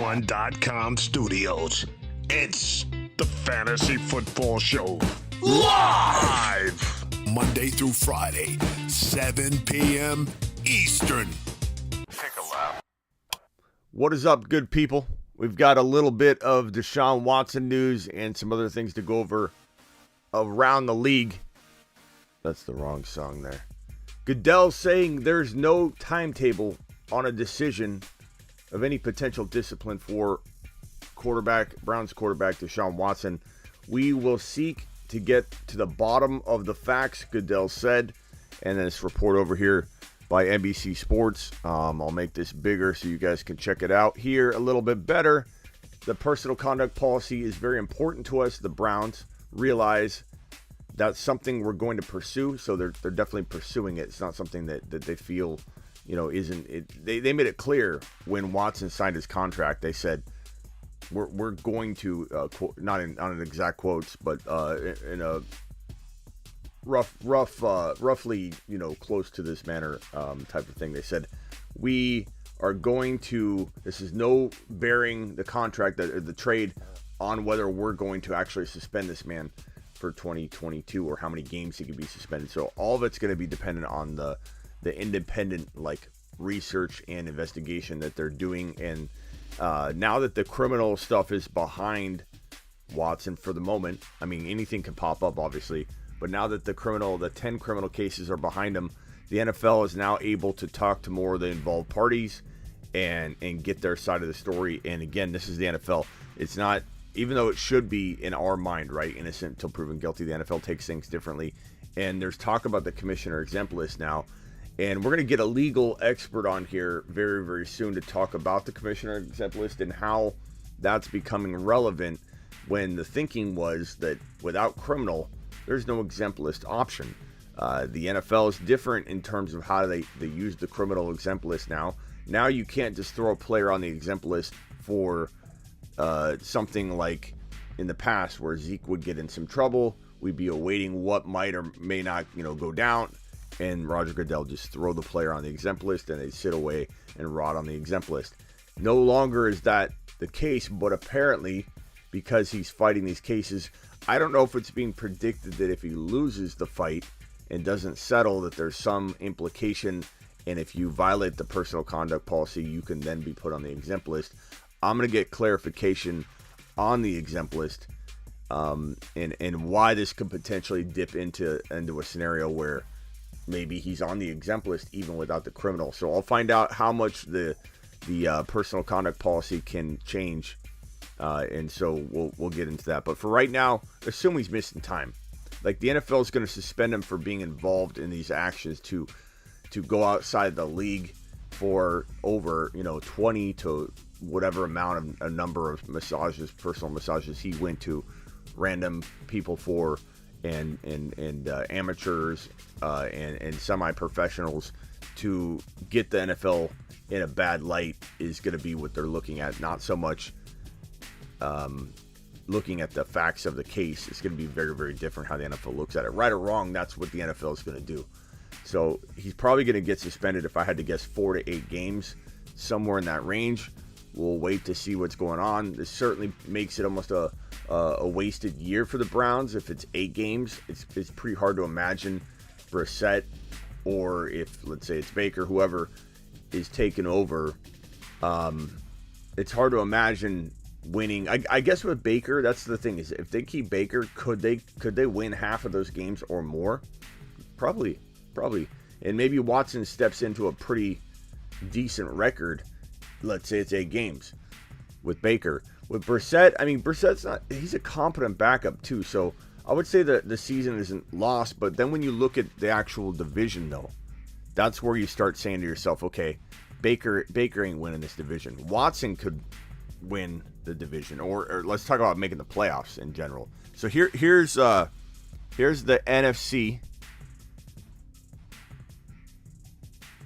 FantasyOne.com studios. It's the Fantasy Football Show. Live! Monday through Friday, 7 p.m. Eastern. Take a lap. What is up, good people? We've got a little bit of Deshaun Watson news and some other things to go over around the league. That's the wrong song there. Goodell saying there's no timetable on a decision of any potential discipline for Browns quarterback Deshaun Watson. We will seek to get to the bottom of the facts, Goodell said. And this report over here by NBC Sports. I'll make this bigger so you guys can check it out here a little bit better. The personal conduct policy is very important to us. The Browns realize that's something we're going to pursue, so they're definitely pursuing it. It's not something that they feel, isn't it. They made it clear when Watson signed his contract. They said we're going to not in exact quotes, but in a roughly close to this manner type of thing. They said we are going to. This is no bearing the contract the trade on whether we're going to actually suspend this man for 2022 or how many games he could be suspended. So all of it's going to be dependent on the independent research and investigation that they're doing. And now that the criminal stuff is behind Watson for the moment, I mean, anything can pop up obviously, but now that the 10 criminal cases are behind him, the NFL is now able to talk to more of the involved parties and get their side of the story. And again, this is the NFL. It's not, even though it should be in our mind, right, innocent until proven guilty, the NFL takes things differently. And there's talk about the commissioner exempt list now. And we're going to get a legal expert on here very, very soon to talk about the commissioner exempt list and how that's becoming relevant when the thinking was that without criminal, there's no exempt list option. The NFL is different in terms of how they use the criminal exempt list now. Now you can't just throw a player on the exempt list for something like in the past where Zeke would get in some trouble. We'd be awaiting what might or may not, go down, and Roger Goodell just throw the player on the exempt list and they sit away and rot on the exempt list. No longer is that the case, but apparently because he's fighting these cases, I don't know if it's being predicted that if he loses the fight and doesn't settle, that there's some implication, and if you violate the personal conduct policy, you can then be put on the exempt list. I'm going to get clarification on the exempt list and why this could potentially dip into a scenario where maybe he's on the exempt list even without the criminal. So I'll find out how much the personal conduct policy can change, and so we'll get into that. But for right now, assume he's missing time. Like, the NFL is going to suspend him for being involved in these actions to go outside the league for over 20 to whatever amount of a number of massages, personal massages he went to random people for, and amateurs and semi-professionals to get the NFL in a bad light is going to be what they're looking at. Not so much looking at the facts of the case. It's going to be very, very different how the NFL looks at it. Right or wrong, that's what the NFL is going to do. So he's probably going to get suspended, if I had to guess, 4 to 8 games, somewhere in that range. We'll wait to see what's going on. This certainly makes it almost a wasted year for the Browns. If it's 8 games, it's pretty hard to imagine Brissett, or if, let's say, it's Baker, whoever is taken over. It's hard to imagine winning. I guess with Baker, that's the thing, is if they keep Baker, could they win half of those games or more? Probably. And maybe Watson steps into a pretty decent record. Let's say it's 8 games with Baker. With Brissett, I mean, he's a competent backup too. So I would say that the season isn't lost. But then when you look at the actual division, though, that's where you start saying to yourself, okay, Baker ain't winning this division. Watson could win the division, or let's talk about making the playoffs in general. So here's the NFC.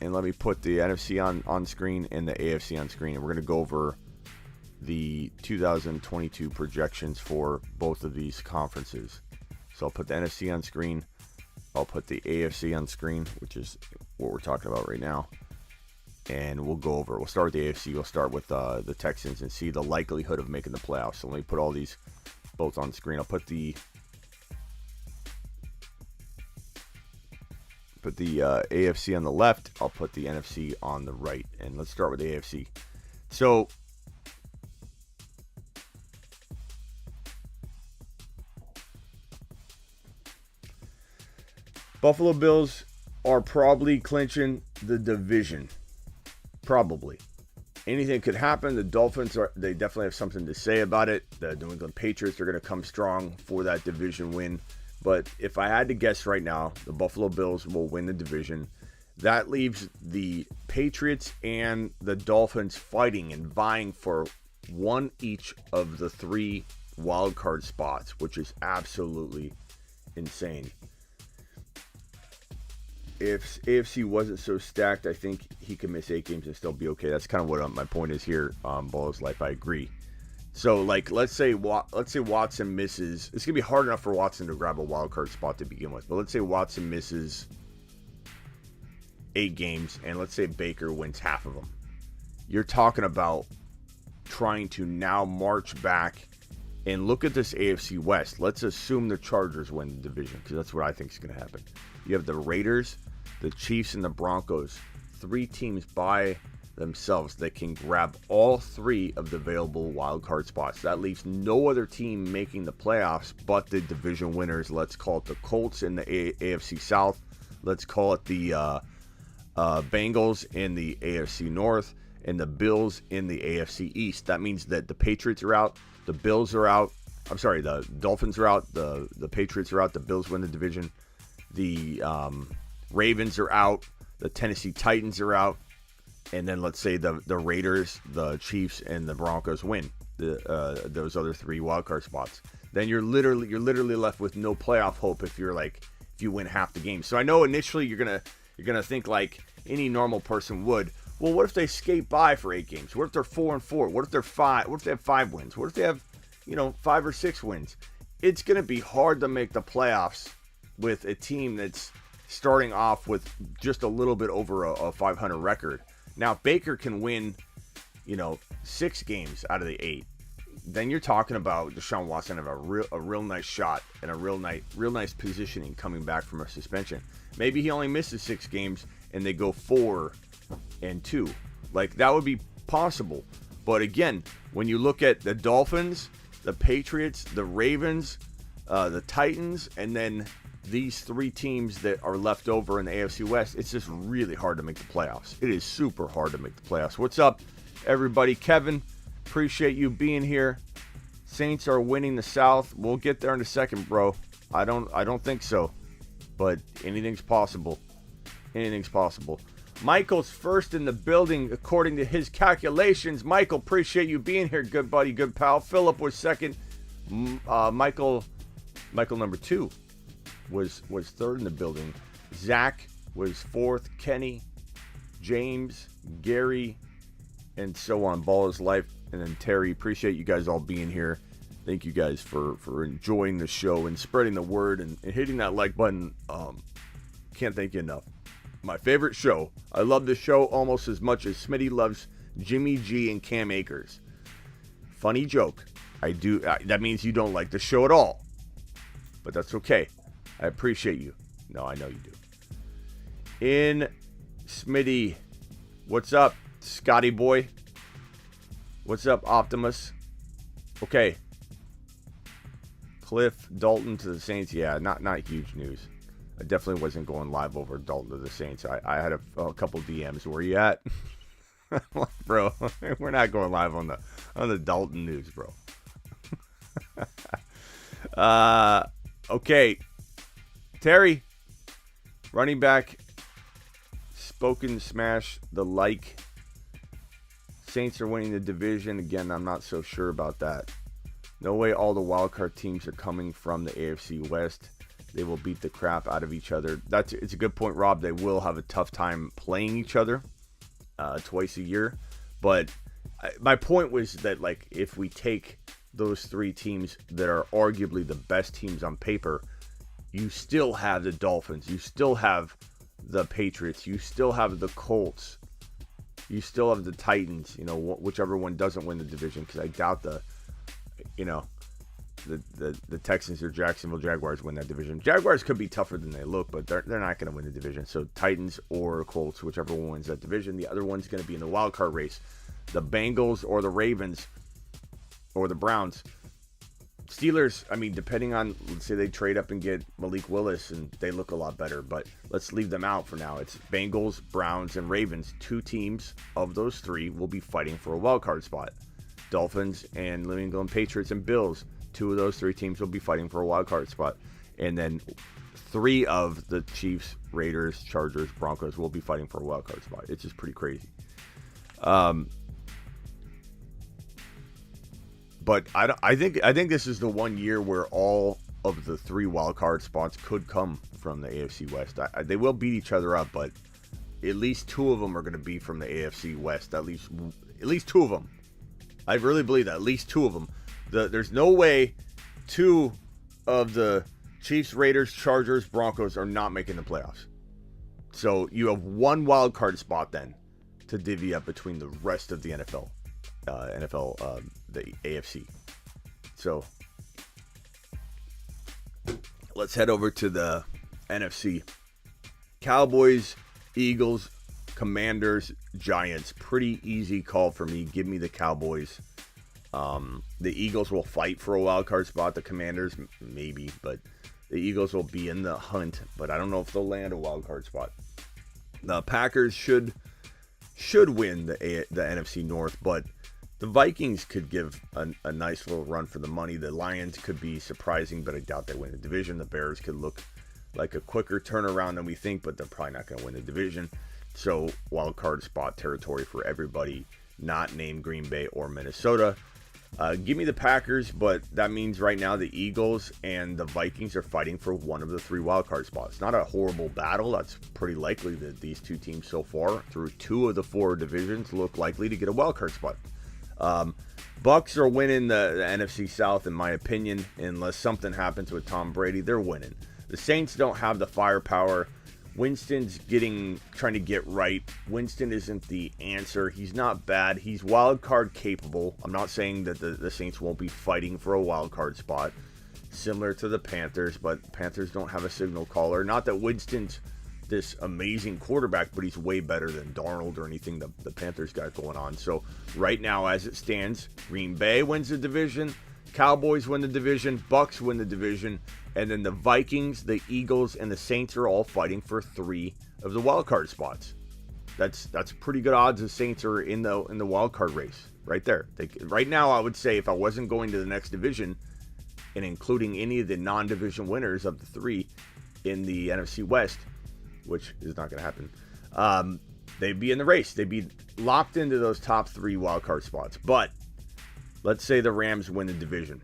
And let me put the NFC on screen and the AFC on screen. And we're going to go over the 2022 projections for both of these conferences. So I'll put the NFC on screen. I'll put the AFC on screen, which is what we're talking about right now. and we'll go over it. We'll start with the AFC. We'll start with the Texans and see the likelihood of making the playoffs. So let me put all these both on the screen. I'll put the AFC on the left. I'll put the NFC on the right. And let's start with the AFC. So Buffalo Bills are probably clinching the division. Probably. Anything could happen. The Dolphins, they definitely have something to say about it. The New England Patriots are going to come strong for that division win. But if I had to guess right now, the Buffalo Bills will win the division. That leaves the Patriots and the Dolphins fighting and vying for one each of the 3 wild card spots, which is absolutely insane. If AFC wasn't so stacked, I think he could miss 8 games and still be okay. That's kind of what my point is here. Ball's life, I agree. So, like, let's say Watson misses. It's gonna be hard enough for Watson to grab a wild card spot to begin with. But let's say Watson misses 8 games, and let's say Baker wins half of them. You're talking about trying to now march back and look at this AFC West. Let's assume the Chargers win the division, because that's what I think is going to happen. You have the Raiders, the Chiefs, and the Broncos. 3 teams by themselves that can grab all 3 of the available wild card spots. That leaves no other team making the playoffs but the division winners. Let's call it the Colts in the AFC South. Let's call it the Bengals in the AFC North, and the Bills in the AFC East. That means that the Patriots are out, the Bills are out. I'm sorry, the Dolphins are out, the Patriots are out, the Bills win the division. The Ravens are out, the Tennessee Titans are out, and then let's say the Raiders, the Chiefs, and the Broncos win those other 3 wildcard spots. Then you're literally left with no playoff hope if you win half the game. So I know initially you're gonna think like any normal person would. Well, what if they skate by for 8 games? What if they're 4-4? What if they're 5? What if they have 5 wins? What if they have 5 or 6 wins? It's gonna be hard to make the playoffs with a team that's starting off with just a little bit over a 500 record. Now, if Baker can win, 6 games out of the 8, then you're talking about Deshaun Watson have a real nice shot and a real nice positioning coming back from a suspension. Maybe he only misses 6 games and they go 4-2. Like, that would be possible. But again, when you look at the Dolphins, the Patriots, the Ravens, the Titans, and then these 3 teams that are left over in the AFC West, it's just really hard to make the playoffs. It is super hard to make the playoffs. What's up, everybody? Kevin, appreciate you being here. Saints are winning the South. We'll get there in a second, bro. I don't think so, but anything's possible. Anything's possible. Michael's first in the building according to his calculations. Michael, appreciate you being here, good buddy, good pal. Philip was second. Michael number 2 was third in the building. Zach was 4th. Kenny, James, Gary, and so on. Ball is life. And then Terry, appreciate you guys all being here. Thank you guys for enjoying the show and spreading the word and hitting that like button. Can't thank you enough. My favorite show. I love this show almost as much as Smitty loves Jimmy G and Cam Akers. Funny joke. I do. That means you don't like the show at all. But that's okay. I appreciate you. No, I know you do. In Smitty, what's up, Scotty boy? What's up, Optimus? Okay. Cliff Dalton to the Saints. Yeah, not huge news. I definitely wasn't going live over Dalton to the Saints. I had a couple DMs. Where you at? Bro, we're not going live on the Dalton news, bro. Okay. Terry, running back, spoken smash the like. Saints are winning the division. Again, I'm not so sure about that. No way all the wildcard teams are coming from the AFC West. They will beat the crap out of each other. It's a good point, Rob. They will have a tough time playing each other twice a year. But my point was that, like, if we take those 3 teams that are arguably the best teams on paper, you still have the Dolphins. You still have the Patriots. You still have the Colts. you still have the Titans, whichever one doesn't win the division, because I doubt the Texans or Jacksonville Jaguars win that division. Jaguars could be tougher than they look, but they're not going to win the division. So Titans or Colts, whichever one wins that division. The other one's going to be in the wild card race. The Bengals or the Ravens or the Browns. Steelers, I mean, depending on, let's say they trade up and get Malik Willis and they look a lot better, but let's leave them out for now. It's Bengals, Browns, and Ravens. 2 teams of those 3 will be fighting for a wild card spot. Dolphins and New England Patriots and Bills. 2 of those 3 teams will be fighting for a wild card spot. And then 3 of the Chiefs, Raiders, Chargers, Broncos will be fighting for a wild card spot. It's just pretty crazy. But I think this is the one year where all of the 3 wild card spots could come from the AFC West. They will beat each other up, but at least 2 of them are going to be from the AFC West. At least 2 of them. I really believe that. At least 2 of them. There's no way 2 of the Chiefs, Raiders, Chargers, Broncos are not making the playoffs. So you have 1 wild card spot then to divvy up between the rest of the NFL, the AFC. So let's head over to the NFC. Cowboys, Eagles, Commanders, Giants. Pretty easy call for me. Give me the Cowboys. The Eagles will fight for a wild card spot. The Commanders, maybe, but the Eagles will be in the hunt. But I don't know if they'll land a wild card spot. The Packers should win the NFC North, but the Vikings could give a nice little run for the money. The Lions could be surprising, but I doubt they win the division. The Bears could look like a quicker turnaround than we think, but they're probably not going to win the division. So wild card spot territory for everybody not named Green Bay or Minnesota. Give me the Packers, but that means right now the Eagles and the Vikings are fighting for one of the 3 wild card spots. Not a horrible battle. That's pretty likely that these 2 teams so far, through 2 of the 4 divisions, look likely to get a wild card spot. Bucks are winning the NFC South, in my opinion, unless something happens with Tom Brady. They're winning. The Saints don't have the firepower. Winston's trying to get right. Winston isn't the answer. He's not bad. He's wild card capable. I'm not saying that the Saints won't be fighting for a wild card spot, similar to the Panthers, but Panthers don't have a signal caller. Not that Winston's this amazing quarterback, but he's way better than Darnold or anything the Panthers got going on. So right now, as it stands, Green Bay wins the division, Cowboys win the division, Bucks win the division, and then the Vikings, the Eagles, and the Saints are all fighting for 3 of the wild card spots. That's pretty good odds the Saints are in the wild card race right there. Right now, I would say if I wasn't going to the next division and including any of the non-division winners of the 3 in the NFC West, which is not going to happen, they'd be in the race. They'd be locked into those top 3 wild card spots. But let's say the Rams win the division.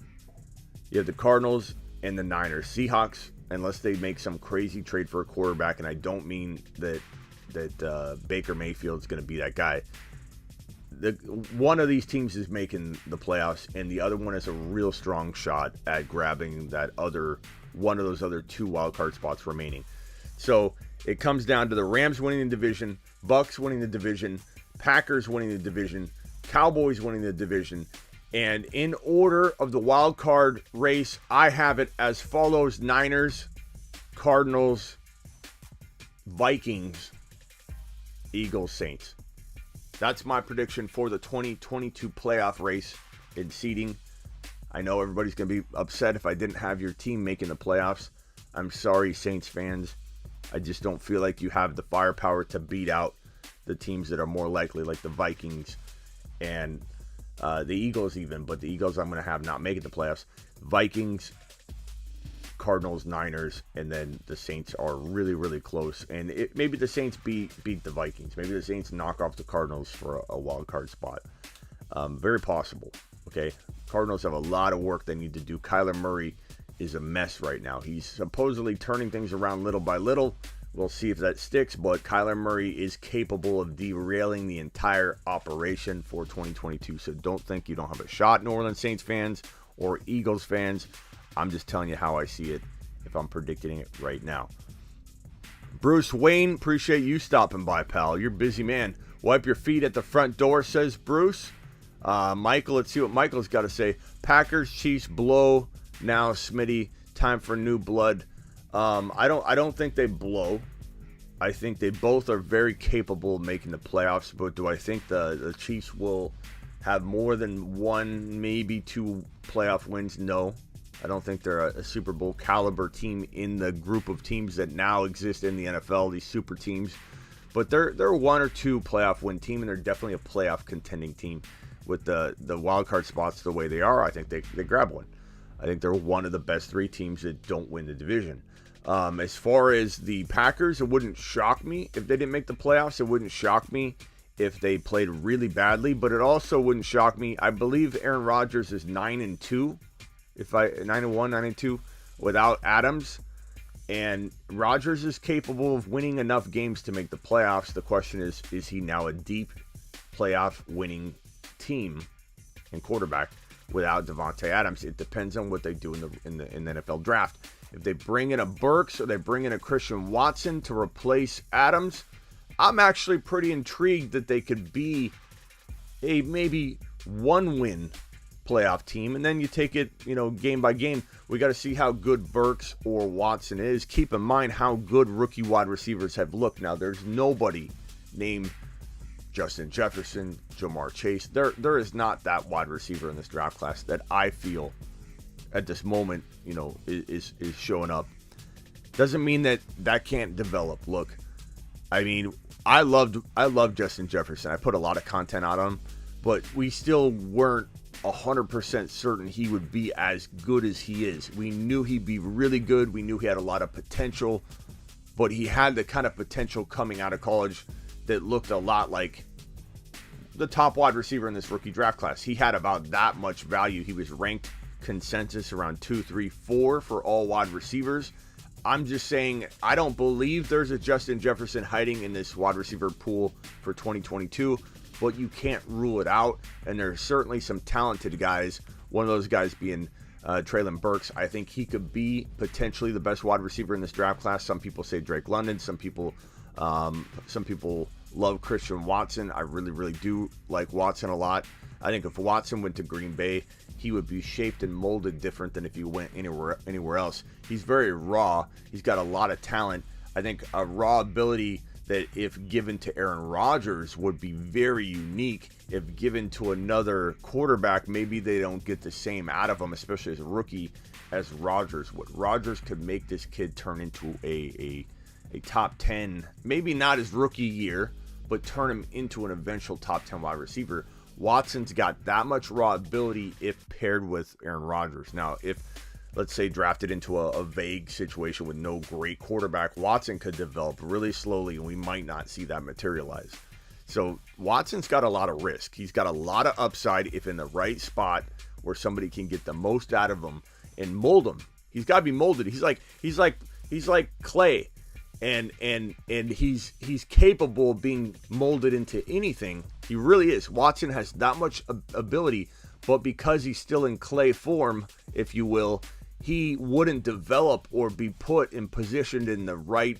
You have the Cardinals and the Niners. Seahawks, unless they make some crazy trade for a quarterback, and I don't mean that Baker Mayfield's going to be that guy. One of these teams is making the playoffs, and the other one has a real strong shot at grabbing one of those other 2 wild card spots remaining. So it comes down to the Rams winning the division, Bucks winning the division, Packers winning the division, Cowboys winning the division. And in order of the wild card race, I have it as follows: Niners, Cardinals, Vikings, Eagles, Saints. That's my prediction for the 2022 playoff race in seeding. I know everybody's going to be upset if I didn't have your team making the playoffs. I'm sorry, Saints fans. I just don't feel like you have the firepower to beat out the teams that are more likely, like the Vikings and the Eagles even. But the Eagles I'm going to have not making the playoffs. Vikings, Cardinals, Niners, and then the Saints are really, really close. And maybe the Saints beat the Vikings. Maybe the Saints knock off the Cardinals for a wild card spot. Very possible. Okay, Cardinals have a lot of work they need to do. Kyler Murray is a mess right now. He's supposedly turning things around little by little. We'll see if that sticks, but Kyler Murray is capable of derailing the entire operation for 2022. So don't think you don't have a shot, New Orleans Saints fans or Eagles fans. I'm just telling you how I see it if I'm predicting it right now. Bruce Wayne, appreciate you stopping by, pal. You're a busy man. Wipe your feet at the front door, says Bruce. Michael, let's see what Michael's got to say. Packers, Chiefs, blow now, Smitty. Time for new blood. I don't think they blow. I think they both are very capable of making the playoffs, but do I think the Chiefs will have more than one, maybe two playoff wins? No. I don't think they're a Super Bowl caliber team in the group of teams that now exist in the NFL, these super teams. But they're a one or two playoff win team, and they're definitely a playoff contending team. With the wild card spots the way they are, I think they grab one. I think they're one of the best three teams that don't win the division. As far as the Packers, it wouldn't shock me if they didn't make the playoffs. It wouldn't shock me if they played really badly, but it also wouldn't shock me. I believe Aaron Rodgers is 9-2, 9-1, 9-2 without Adams, and Rodgers is capable of winning enough games to make the playoffs. The question is he now a deep playoff winning team and quarterback without Devontae Adams? It depends on what they do in the NFL draft. If they bring in a Burks or they bring in a Christian Watson to replace Adams, I'm actually pretty intrigued that they could be a maybe one win playoff team. And then you take it, game by game. We got to see how good Burks or Watson is. Keep in mind how good rookie wide receivers have looked. Now, there's nobody named Justin Jefferson, Jamar Chase. There is not that wide receiver in this draft class that I feel at this moment, is showing up. Doesn't mean that can't develop. Look, I mean, I loved Justin Jefferson. I put a lot of content out on him, but we still weren't 100% certain he would be as good as he is. We knew he'd be really good. We knew he had a lot of potential, but he had the kind of potential coming out of college that looked a lot like the top wide receiver in this rookie draft class. He had about that much value. He was ranked consensus around 2, 3, 4 for all wide receivers. I'm just saying, I don't believe there's a Justin Jefferson hiding in this wide receiver pool for 2022, but you can't rule it out. And there's certainly some talented guys. One of those guys being Treylon Burks. I think he could be potentially the best wide receiver in this draft class. Some people say Drake London. Some people love Christian Watson. I really, really do like Watson a lot. I think if Watson went to Green Bay, he would be shaped and molded different than if he went anywhere else. He's very raw. He's got a lot of talent. I think a raw ability that, if given to Aaron Rodgers, would be very unique. If given to another quarterback, maybe they don't get the same out of him, especially as a rookie, as Rodgers would. Rodgers could make this kid turn into a top 10, maybe not his rookie year, but turn him into an eventual top 10 wide receiver. Watson's got that much raw ability if paired with Aaron Rodgers. Now, if, let's say, drafted into a vague situation with no great quarterback, Watson could develop really slowly, and we might not see that materialize. So Watson's got a lot of risk. He's got a lot of upside if in the right spot where somebody can get the most out of him and mold him. He's got to be molded. He's like clay. And he's capable of being molded into anything. He really is. Watson has that much ability, but because he's still in clay form, if you will, he wouldn't develop or be put and positioned in the right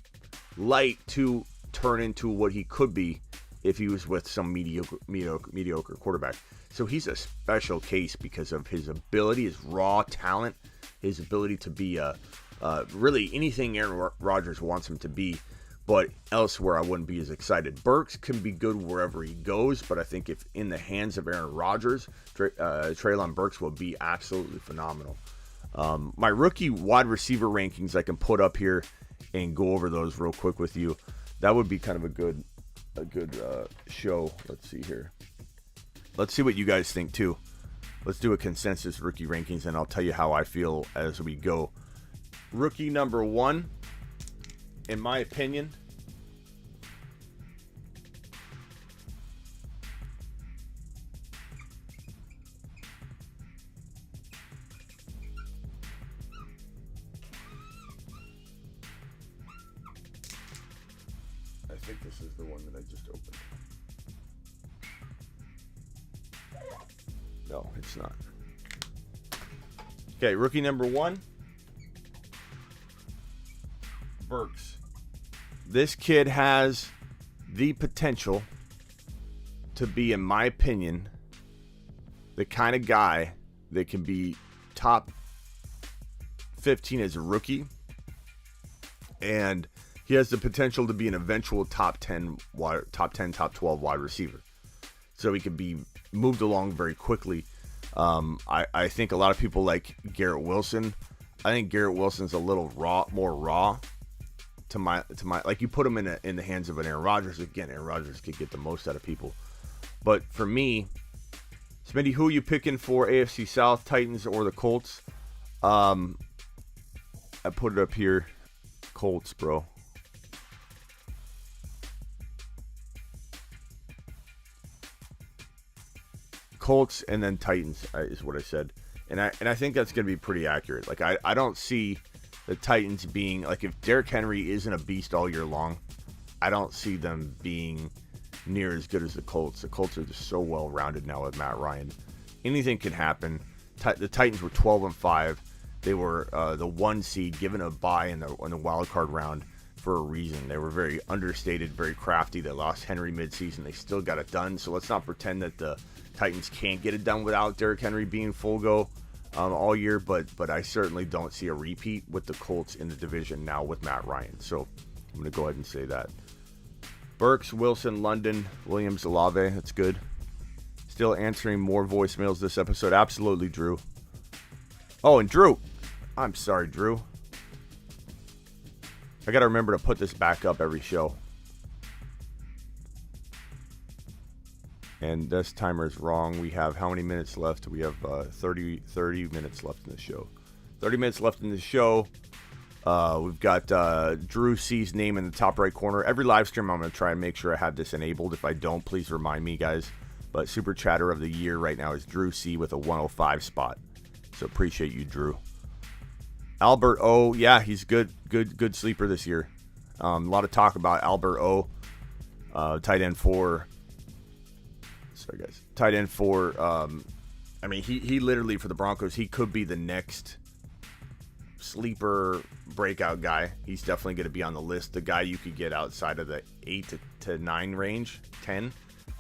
light to turn into what he could be if he was with some mediocre quarterback. So he's a special case because of his ability, his raw talent, his ability to be really anything Aaron Rodgers wants him to be, but elsewhere I wouldn't be as excited. Burks can be good wherever he goes, but I think if in the hands of Aaron Rodgers, Treylon Burks will be absolutely phenomenal. My rookie wide receiver rankings I can put up here and go over those real quick with you. That would be kind of a good show. Let's see here. Let's see what you guys think too. Let's do a consensus rookie rankings, and I'll tell you how I feel as we go. Rookie number 1, in my opinion, I think this is the one that I just opened. No, it's not. Okay, rookie number 1. Burks. This kid has the potential to be, in my opinion, the kind of guy that can be top 15 as a rookie, and he has the potential to be an eventual top 10, top 12 wide receiver. So he could be moved along very quickly. I think a lot of people like Garrett Wilson. I think Garrett Wilson's a little more raw to my like, you put him in the hands of an Aaron Rodgers. Again, Aaron Rodgers could get the most out of people. But for me, Smitty, who are you picking for AFC South, Titans or the Colts? I put it up here. Colts, bro. Colts and then Titans is what I said. And I think that's going to be pretty accurate. Like, I don't see the Titans being, like, if Derrick Henry isn't a beast all year long, I don't see them being near as good as the Colts. The Colts are just so well-rounded now with Matt Ryan. Anything can happen. The Titans were 12-5. They were the 1 seed, given a bye in the wild card round for a reason. They were very understated, very crafty. They lost Henry midseason. They still got it done. So let's not pretend that the Titans can't get it done without Derrick Henry being full go all year. But I certainly don't see a repeat with the Colts in the division now with Matt Ryan. So I'm going to go ahead and say that. Burks, Wilson, London, Williams, Olave. That's good. Still answering more voicemails this episode. Absolutely, Drew. Oh, and Drew. I'm sorry, Drew. I got to remember to put this back up every show. And this timer is wrong. We have how many minutes left? We have 30 minutes left in the show. 30 minutes left in the show. We've got Drew C's name in the top right corner. Every live stream, I'm going to try and make sure I have this enabled. If I don't, please remind me, guys. But Super Chatter of the Year right now is Drew C with a 105 spot. So appreciate you, Drew. Albert O, yeah, he's good sleeper this year. A lot of talk about Albert O, tight end for. Sorry, guys. Tight end for. I mean, he literally, for the Broncos, he could be the next sleeper breakout guy. He's definitely going to be on the list. The guy you could get outside of the 8 to 9 range, 10.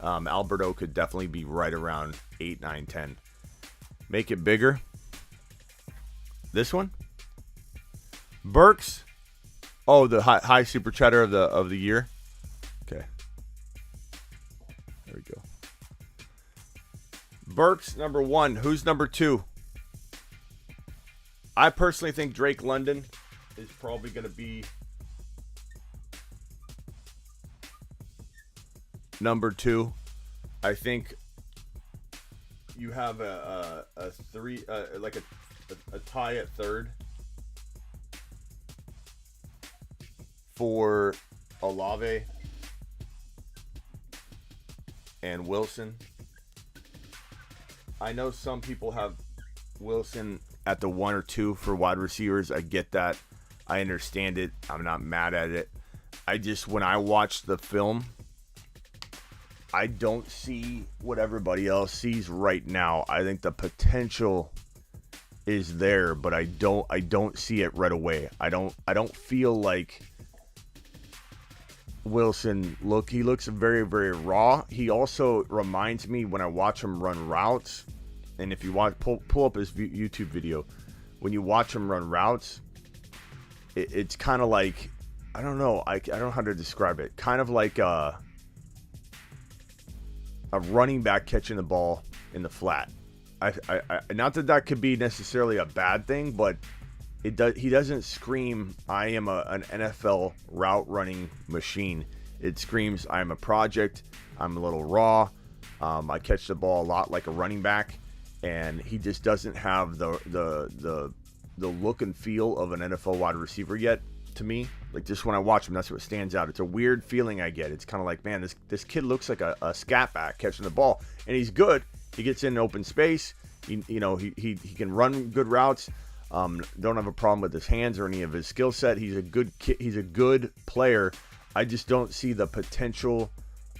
Alberto could definitely be right around 8, 9, 10. Make it bigger. This one. Burks. Oh, the high super chatter of the year. Okay. There we go. Burks, number 1. Who's number 2? I personally think Drake London is probably going to be number 2. I think you have a tie at third for Olave and Wilson. I know some people have Wilson at the 1 or 2 for wide receivers. I get that. I understand it. I'm not mad at it. When I watch the film, I don't see what everybody else sees right now. I think the potential is there, but I don't see it right away. I don't feel like Wilson he looks very, very raw. He also reminds me when I watch him run routes, and if you pull up his YouTube video, when you watch him run routes, it's kind of like, I don't know how to describe it. Kind of like a running back catching the ball in the flat. I not that could be necessarily a bad thing, but he doesn't scream, I am an NFL route running machine. It screams, I am a project. I'm a little raw. I catch the ball a lot like a running back, and he just doesn't have the look and feel of an NFL wide receiver yet. To me, like, just when I watch him, that's what stands out. It's a weird feeling I get. It's kind of like, man, this kid looks like a scat back catching the ball, and he's good. He gets in open space. He can run good routes. Don't have a problem with his hands or any of his skill set. He's a good kid. He's a good player. I just don't see the potential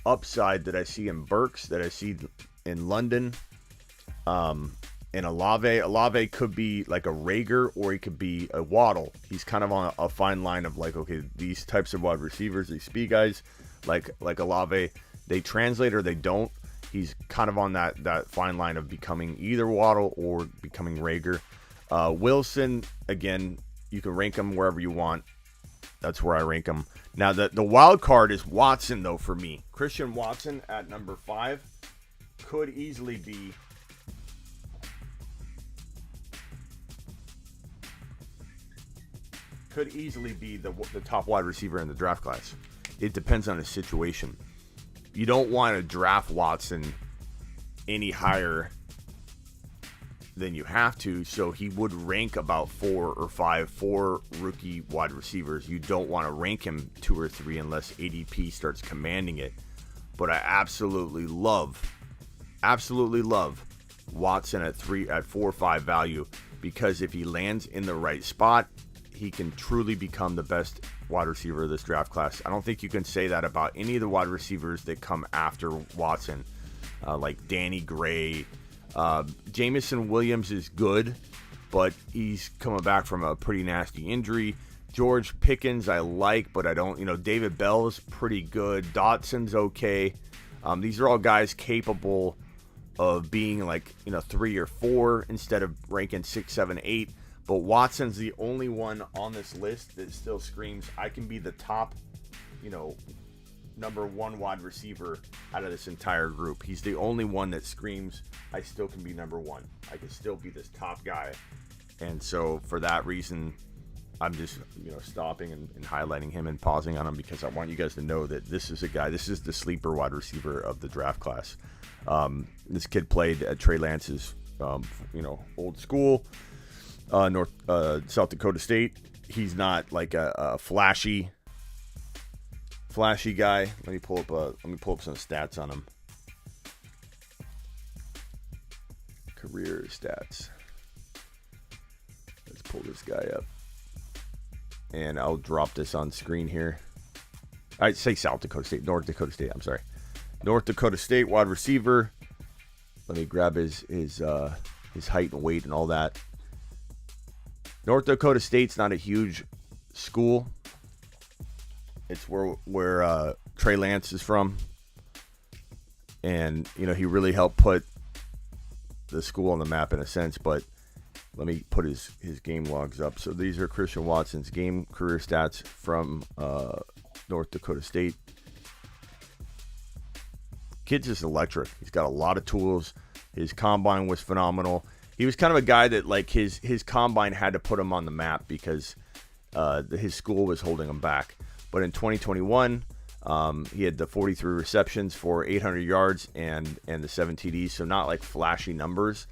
upside that I see in Burks, that I see in London, and Olave. Olave could be like a Rager, or he could be a Waddle. He's kind of on a fine line of like, okay, these types of wide receivers, these speed guys, like Olave, they translate or they don't. He's kind of on that fine line of becoming either Waddle or becoming Rager. Wilson, again, you can rank him wherever you want. That's where I rank him. Now, the wild card is Watson, though, for me. Christian Watson at number 5 could easily be the top wide receiver in the draft class. It depends on his situation. You don't want to draft Watson any higher than you have to, so he would rank about 4 or 5 for rookie wide receivers. You don't want to rank him 2 or 3 unless ADP starts commanding it. But I absolutely love Watson at 4 or 5 value, because if he lands in the right spot, he can truly become the best wide receiver of this draft class. I don't think you can say that about any of the wide receivers that come after Watson, like Danny Gray. Jamison Williams is good, but he's coming back from a pretty nasty injury. George Pickens I like, but I don't. David Bell is pretty good. Dotson's okay. These are all guys capable of being 3 or 4 instead of ranking 6, 7, 8. But Watson's the only one on this list that still screams, I can be the top, number 1 wide receiver out of this entire group. He's the only one that screams, I still can be number 1. I can still be this top guy. And so for that reason, I'm just, stopping and highlighting him and pausing on him, because I want you guys to know that this is the sleeper wide receiver of the draft class. This kid played at Trey Lance's, old school. South Dakota State. He's not like a flashy guy. Let me pull up some stats on him. Career stats. Let's pull this guy up, and I'll drop this on screen here. I say South Dakota State, North Dakota State. I'm sorry, North Dakota State wide receiver. Let me grab his height and weight and all that. North Dakota State's not a huge school. It's where Trey Lance is from. And, he really helped put the school on the map in a sense. But let me put his game logs up. So these are Christian Watson's game career stats from North Dakota State. Kid's just electric. He's got a lot of tools. His combine was phenomenal. He was kind of a guy that his combine had to put him on the map because his school was holding him back. But in 2021, he had the 43 receptions for 800 yards and the 7 TDs, so not like flashy numbers.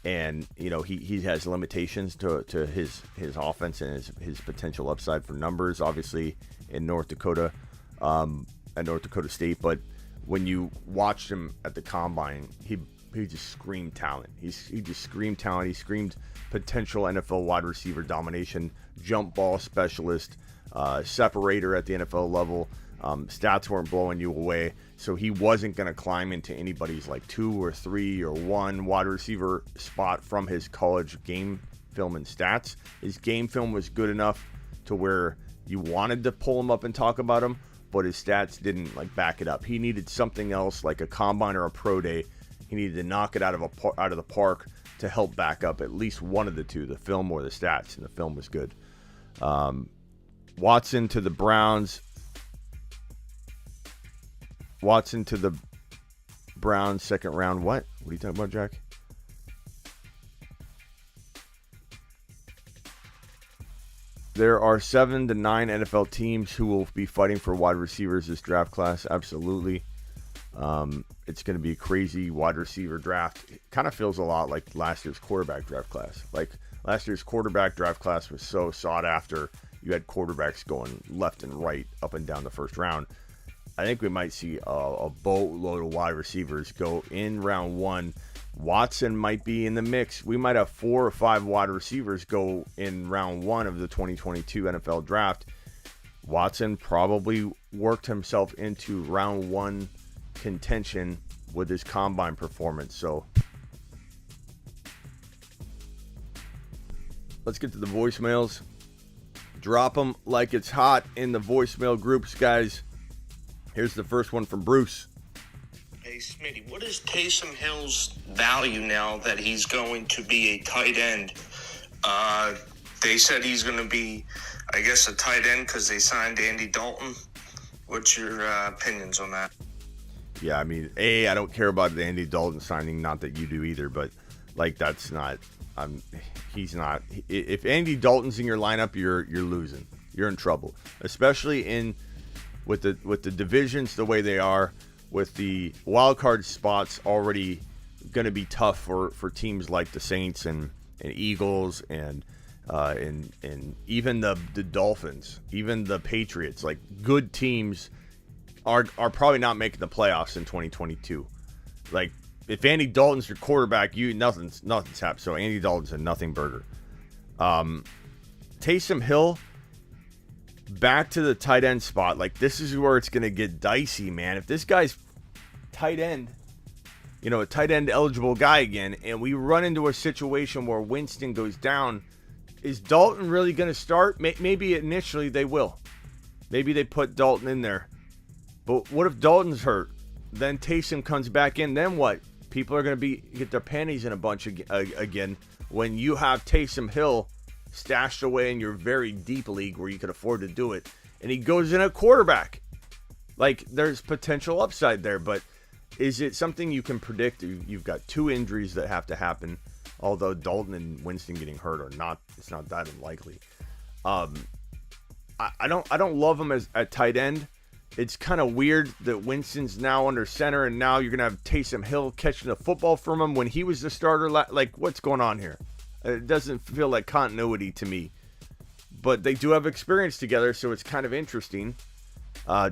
And he has limitations to his offense and his potential upside for numbers, obviously in North Dakota, at North Dakota State. But when you watched him at the combine, he just screamed talent. He just screamed talent. He screamed potential NFL wide receiver domination, jump ball specialist, separator at the NFL level. Stats weren't blowing you away, so he wasn't going to climb into anybody's 2 or 3 or 1 wide receiver spot from his college game film and stats. His game film was good enough to where you wanted to pull him up and talk about him, but his stats didn't back it up. He needed something else, like a combine or a pro day. He needed to knock it out of the park to help back up at least one of the two, the film or the stats, and the film was good. Watson to the Browns. Second round. What are you talking about, Jack? There are 7 to 9 NFL teams who will be fighting for wide receivers this draft class. Absolutely. It's going to be a crazy wide receiver draft. It kind of feels a lot like last year's quarterback draft class. Last year's quarterback draft class was so sought after. You had quarterbacks going left and right, up and down the first round. I think we might see a boatload of wide receivers go in round 1. Watson might be in the mix. We might have 4 or 5 wide receivers go in round 1 of the 2022 NFL draft. Watson probably worked himself into round 1 contention with his combine performance. So let's get to the voicemails. Drop them like it's hot in the voicemail groups, guys. Here's the first one from Bruce. Hey, Smitty, what is Taysom Hill's value now that he's going to be a tight end? They said he's going to be, I guess, a tight end because they signed Andy Dalton. What's your opinions on that? Yeah, I mean, I don't care about the Andy Dalton signing. Not that you do either, but like that's not. He's not. If Andy Dalton's in your lineup, you're losing. You're in trouble, especially with the divisions the way they are, with the wild card spots already going to be tough for teams like the Saints and Eagles and even the Dolphins, even the Patriots. Like good teams are probably not making the playoffs in 2022. Like if Andy Dalton's your quarterback, nothing's happened. So Andy Dalton's a nothing burger. Taysom Hill back to the tight end spot. Like this is where it's gonna get dicey, man. If this guy's tight end, a tight end eligible guy again, and we run into a situation where Winston goes down, is Dalton really gonna start? Maybe initially they will. Maybe they put Dalton in there. But what if Dalton's hurt? Then Taysom comes back in. Then what? People are going to get their panties in a bunch again when you have Taysom Hill stashed away in your very deep league where you could afford to do it. And he goes in at quarterback. Like, there's potential upside there. But is it something you can predict? You've got two injuries that have to happen. Although Dalton and Winston getting hurt are not, it's not that unlikely. I don't love him at tight end. It's kind of weird that Winston's now under center, and now you're going to have Taysom Hill catching the football from him when he was the starter. Like, what's going on here? It doesn't feel like continuity to me. But they do have experience together, so it's kind of interesting.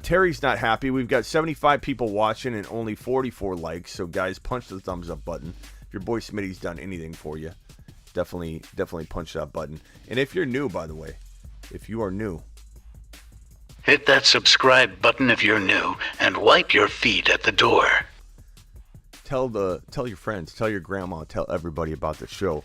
Terry's not happy. We've got 75 people watching and only 44 likes, so guys, punch the thumbs up button. If your boy Smitty's done anything for you, definitely punch that button. And if you're new, by the way, if you are new, hit that subscribe button if you're new, and wipe your feet at the door. Tell your friends, tell your grandma, tell everybody about the show.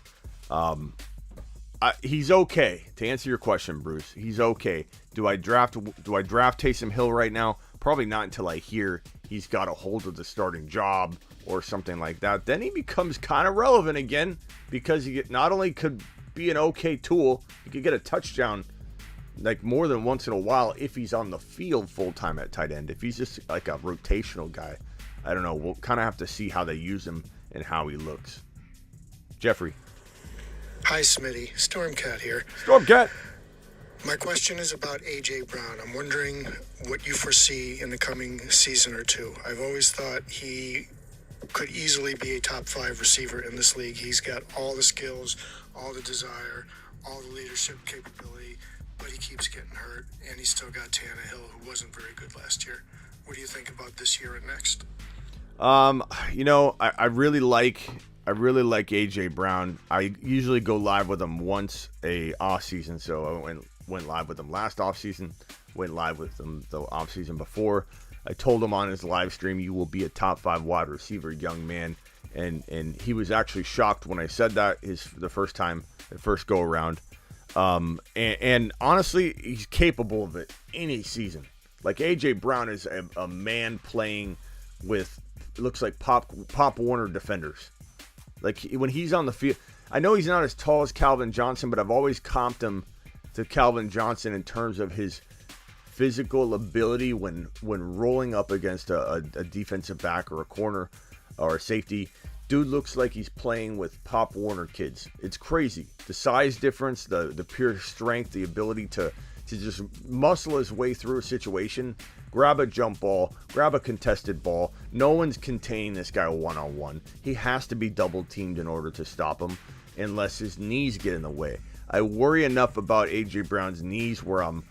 He's okay. To answer your question, Bruce, he's okay. Do I draft Taysom Hill right now? Probably not until I hear he's got a hold of the starting job or something like that. Then he becomes kind of relevant again because he not only could be an okay tool, he could get a touchdown like more than once in a while if he's on the field full-time at tight end. If he's just like a rotational guy, I don't know. We'll kind of have to see how they use him and how he looks. Jeffrey. Hi, Smitty. Stormcat here. Stormcat. My question is about A.J. Brown. I'm wondering what you foresee in the coming season or two. I've always thought he could easily be a top 5 receiver in this league. He's got all the skills, all the desire, all the leadership capability, but he keeps getting hurt, and he's still got Tannehill, who wasn't very good last year. What do you think about this year and next? I really like AJ Brown. I usually go live with him once a off season, so I went live with him last off season. Went live with him the off season before. I told him on his live stream, "You will be a top 5 wide receiver, young man," and he was actually shocked when I said that the first go around. And honestly, he's capable of it any season. Like AJ Brown is a man playing with, it looks like Pop Warner defenders. Like when he's on the field, I know he's not as tall as Calvin Johnson, but I've always comped him to Calvin Johnson in terms of his physical ability when rolling up against a defensive back or a corner or a safety. Dude looks like he's playing with Pop Warner kids. It's crazy. The size difference, the pure strength, the ability to just muscle his way through a situation, grab a jump ball, grab a contested ball. No one's containing this guy one-on-one. He has to be double-teamed in order to stop him unless his knees get in the way. I worry enough about A.J. Brown's knees where I'm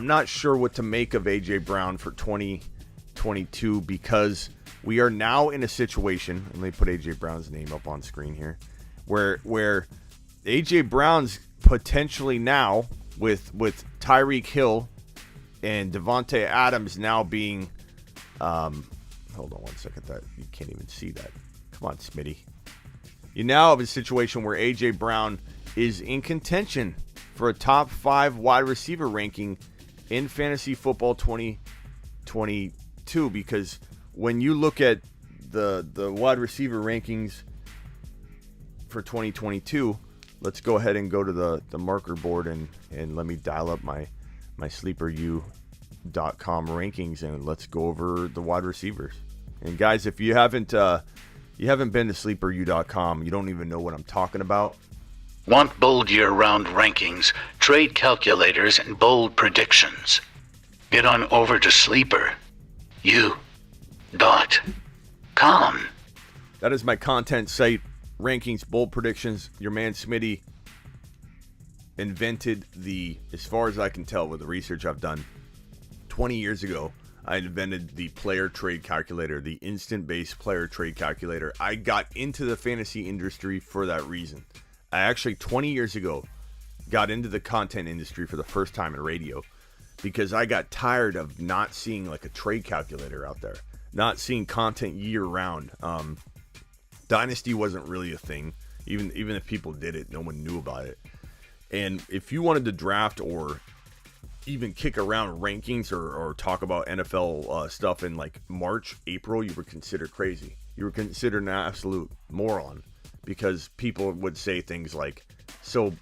not sure what to make of A.J. Brown for 2022 because we are now in a situation, and let me put A.J. Brown's name up on screen here, where A.J. Brown's potentially now with Tyreek Hill and Devontae Adams now being, hold on one second, that you can't even see that. Come on, Smitty. You now have a situation where A.J. Brown is in contention for a top 5 wide receiver ranking in fantasy football 2022 because when you look at the wide receiver rankings for 2022, let's go ahead and go to the marker board and let me dial up my sleeperu.com rankings, and let's go over the wide receivers. And guys, if you haven't been to sleeperu.com, you don't even know what I'm talking about. Want bold year-round rankings, trade calculators, and bold predictions? Get on over to sleeperu.com. That is my content site. Rankings, bold predictions. Your man Smitty invented as far as I can tell with the research I've done, 20 years ago, I invented the player trade calculator, the instant-based player trade calculator. I got into the fantasy industry for that reason. I actually, 20 years ago, got into the content industry for the first time in radio because I got tired of not seeing like a trade calculator out there, not seeing content year-round. Dynasty wasn't really a thing. Even if people did it, no one knew about it. And if you wanted to draft or even kick around rankings or talk about NFL stuff in like March, April, you were considered crazy. You were considered an absolute moron because people would say things like so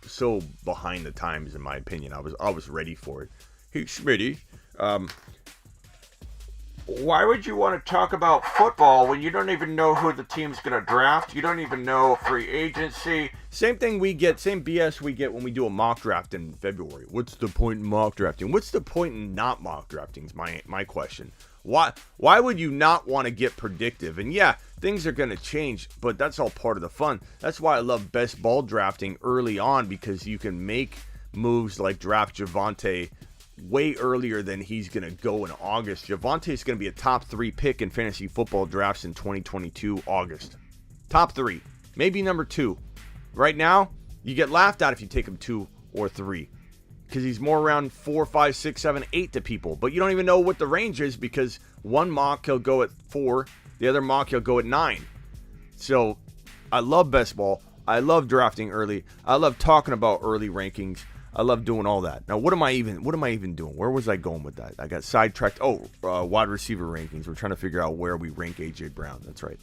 behind the times, in my opinion. I was ready for it. Hey, Smitty, why would you want to talk about football when you don't even know who the team's going to draft? You don't even know free agency. Same BS we get when we do a mock draft in February. What's the point in mock drafting? What's the point in not mock drafting is my question. Why would you not want to get predictive? And yeah, things are going to change, but that's all part of the fun. That's why I love best ball drafting early on, because you can make moves like draft Javonte way earlier than he's going to go in August. Javonte is going to be a top 3 pick in fantasy football drafts in 2022 August. Top 3, maybe number 2. Right now, you get laughed at if you take him 2 or 3 because he's more around 4, 5, 6, 7, 8 to people. But you don't even know what the range is because one mock he'll go at 4, the other mock he'll go at 9. So I love best ball. I love drafting early. I love talking about early rankings. I love doing all that. Now, what am I even doing? Where was I going with that? I got sidetracked. Wide receiver rankings. We're trying to figure out where we rank AJ Brown. That's right.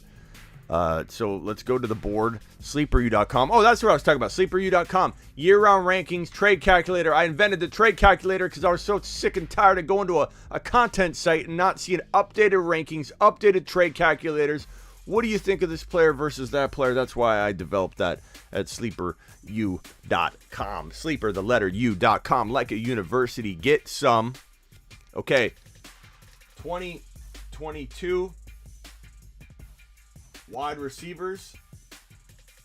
So let's go to the board. Sleeperu.com. Oh, that's what I was talking about. Sleeperu.com. Year-round rankings, trade calculator. I invented the trade calculator because I was so sick and tired of going to a content site and not seeing updated rankings, updated trade calculators. What do you think of this player versus that player? That's why I developed that at sleeperu.com. Sleeper, the letter U.com, like a university. Get some. Okay. 2022 wide receivers.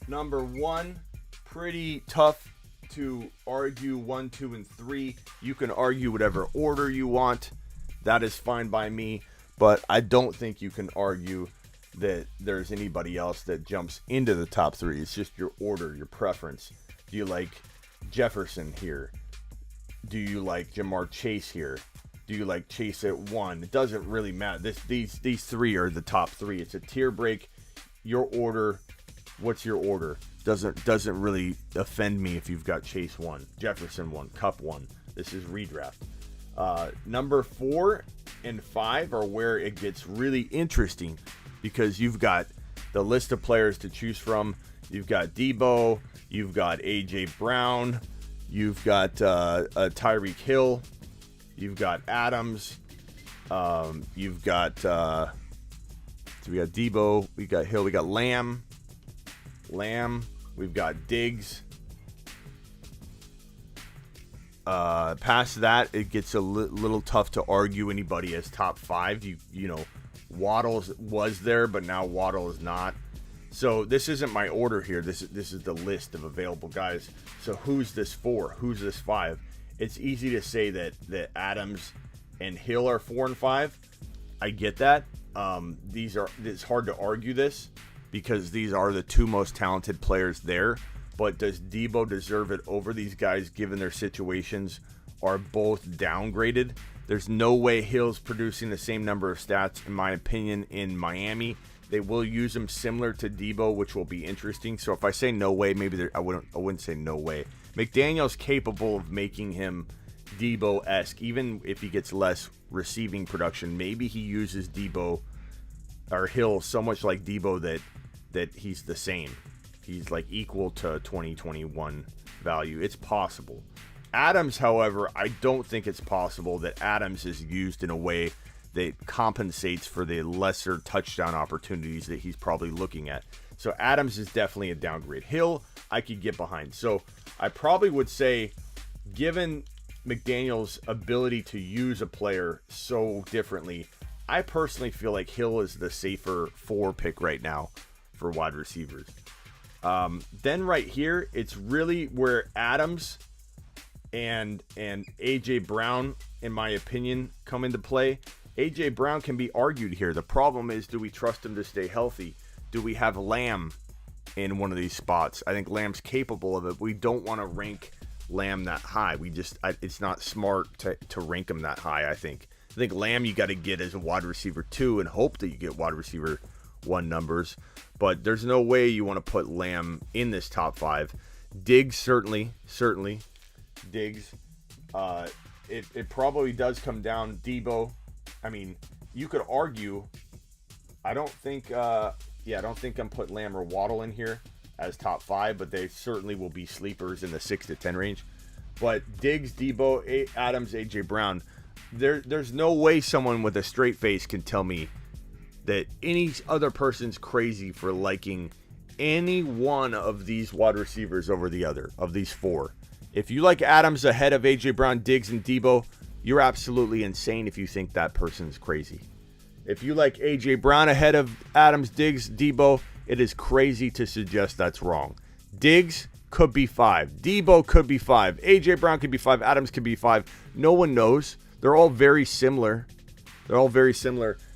Number 1, pretty tough to argue 1, 2, and 3. You can argue whatever order you want. That is fine by me. But I don't think you can argue that there's anybody else that jumps into the top 3. It's just your order, your preference. Do you like Jefferson here? Do you like Jamar Chase here? Do you like Chase at 1? It doesn't really matter. These 3 are the top 3. It's a tier break. Your order. What's your order? Doesn't really offend me if you've got Chase 1, Jefferson 1, Kupp 1. This is redraft. Number 4 and 5 are where it gets really interesting, because you've got the list of players to choose from. You've got Debo, you've got A.J. Brown, you've got Tyreek Hill, you've got Adams, you've got so we got Debo, we got Hill, we got Lamb, we've got Diggs. Past that, it gets a little tough to argue anybody as top 5. You know, Waddle was there, but now Waddle is not. So this isn't my order here. This is the list of available guys. So who's this 4? Who's this 5? It's easy to say that Adams and Hill are 4 and 5. I get that. It's hard to argue this because these are the 2 most talented players there. But does Debo deserve it over these guys given their situations are both downgraded? There's no way Hill's producing the same number of stats, in my opinion, in Miami. They will use him similar to Debo, which will be interesting. So if I say no way, maybe I wouldn't say no way. McDaniel's capable of making him Debo-esque, even if he gets less receiving production. Maybe he uses Debo or Hill so much like Debo that he's the same. He's like equal to 2021 value. It's possible. Adams, however, I don't think it's possible that Adams is used in a way that compensates for the lesser touchdown opportunities that he's probably looking at. So Adams is definitely a downgrade. Hill, I could get behind. So I probably would say, given McDaniel's ability to use a player so differently, I personally feel like Hill is the safer 4 pick right now for wide receivers. Then right here, it's really where Adams and A.J. Brown, in my opinion, come into play. A.J. Brown can be argued here. The problem is, do we trust him to stay healthy? Do we have Lamb in one of these spots? I think Lamb's capable of it. We don't want to rank Lamb that high. It's not smart to rank him that high, I think. I think Lamb you got to get as a wide receiver 2 and hope that you get wide receiver 1 numbers. But there's no way you want to put Lamb in this top 5. Diggs, certainly. Diggs. It probably does come down. Debo. I mean, you could argue. I don't think I'm putting Lamb or Waddle in here as top 5, but they certainly will be sleepers in the 6 to 10 range. But Diggs, Debo, Adams, A.J. Brown, there's no way someone with a straight face can tell me that any other person's crazy for liking any one of these wide receivers over the other of these 4. If you like Adams ahead of A.J. Brown, Diggs, and Debo, you're absolutely insane if you think that person's crazy. If you like A.J. Brown ahead of Adams, Diggs, Debo, it is crazy to suggest that's wrong. Diggs could be 5. Debo could be 5. A.J. Brown could be 5. Adams could be 5. No one knows. They're all very similar.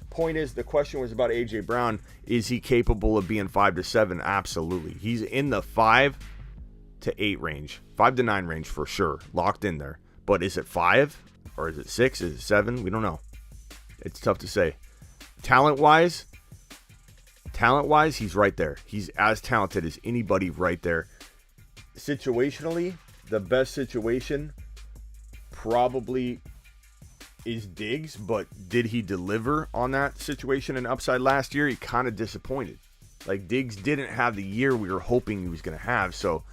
Point is, the question was about A.J. Brown. Is he capable of being 5 to 7? Absolutely. He's in the 5 to 8 range. 5 to 9 range for sure. Locked in there. But is it 5? Or is it 6? Is it 7? We don't know. It's tough to say. Talent-wise, he's right there. He's as talented as anybody right there. Situationally, the best situation probably is Diggs, but did he deliver on that situation and upside last year? He kind of disappointed. Like, Diggs didn't have the year we were hoping he was going to have, so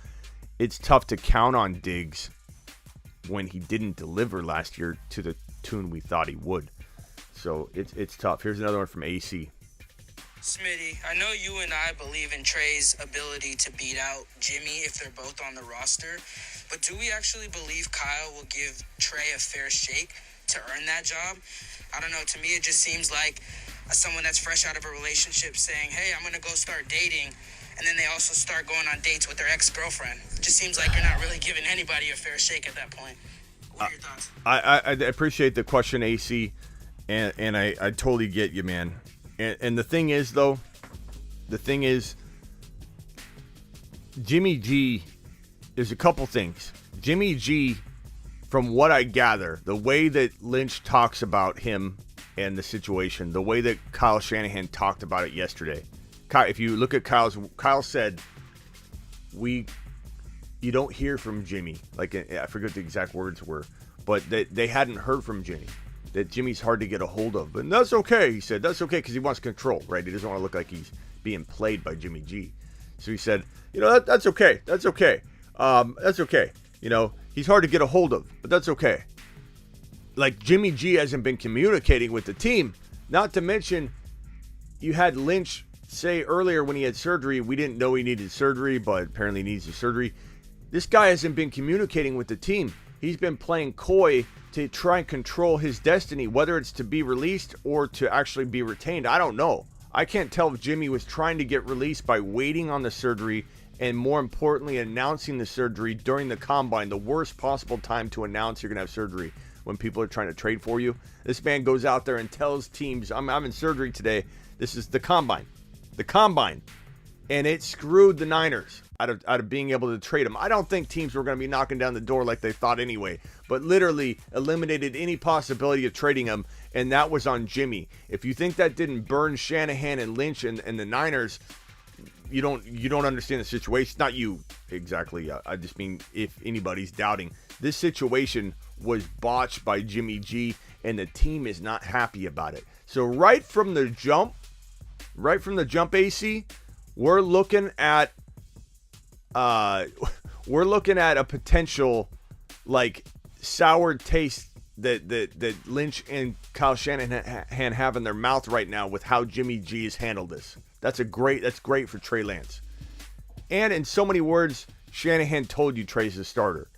it's tough to count on Diggs when he didn't deliver last year to the tune we thought he would. So it's tough. Here's another one from AC. Smitty, I know you and I believe in Trey's ability to beat out Jimmy if they're both on the roster, but do we actually believe Kyle will give Trey a fair shake to earn that job? I don't know. To me, it just seems like someone that's fresh out of a relationship saying, hey, I'm going to go start dating, and then they also start going on dates with their ex-girlfriend. It just seems like you're not really giving anybody a fair shake at that point. What are your thoughts? I appreciate the question, AC, and I totally get you, man. And the thing is, Jimmy G, there's a couple things. Jimmy G, from what I gather, the way that Lynch talks about him and the situation, the way that Kyle Shanahan talked about it yesterday. If you look at Kyle said, you don't hear from Jimmy. Like, I forget what the exact words were, but they hadn't heard from Jimmy. That Jimmy's hard to get a hold of. And that's okay, he said. That's okay because he wants control, right? He doesn't want to look like he's being played by Jimmy G. So he said, that's okay. That's okay. That's okay. He's hard to get a hold of, but that's okay. Like, Jimmy G hasn't been communicating with the team. Not to mention, you had Lynch say earlier when he had surgery, we didn't know he needed surgery, but apparently he needs the surgery. This guy hasn't been communicating with the team. He's been playing coy to try and control his destiny, whether it's to be released or to actually be retained. I don't know. I can't tell if Jimmy was trying to get released by waiting on the surgery and, more importantly, announcing the surgery during the combine, the worst possible time to announce you're going to have surgery when people are trying to trade for you. This man goes out there and tells teams, I'm in surgery today. This is the combine. And it screwed the Niners out of being able to trade him. I don't think teams were going to be knocking down the door like they thought anyway, but literally eliminated any possibility of trading him, and that was on Jimmy. If you think that didn't burn Shanahan and Lynch and the Niners, you don't understand the situation. Not you exactly. I just mean if anybody's doubting. This situation was botched by Jimmy G, and the team is not happy about it. So right from the jump, right from the jump, AC, we're looking at a potential like sour taste that Lynch and Kyle Shanahan have in their mouth right now with how Jimmy G has handled this. That's great for Trey Lance. And in so many words, Shanahan told you Trey's the starter.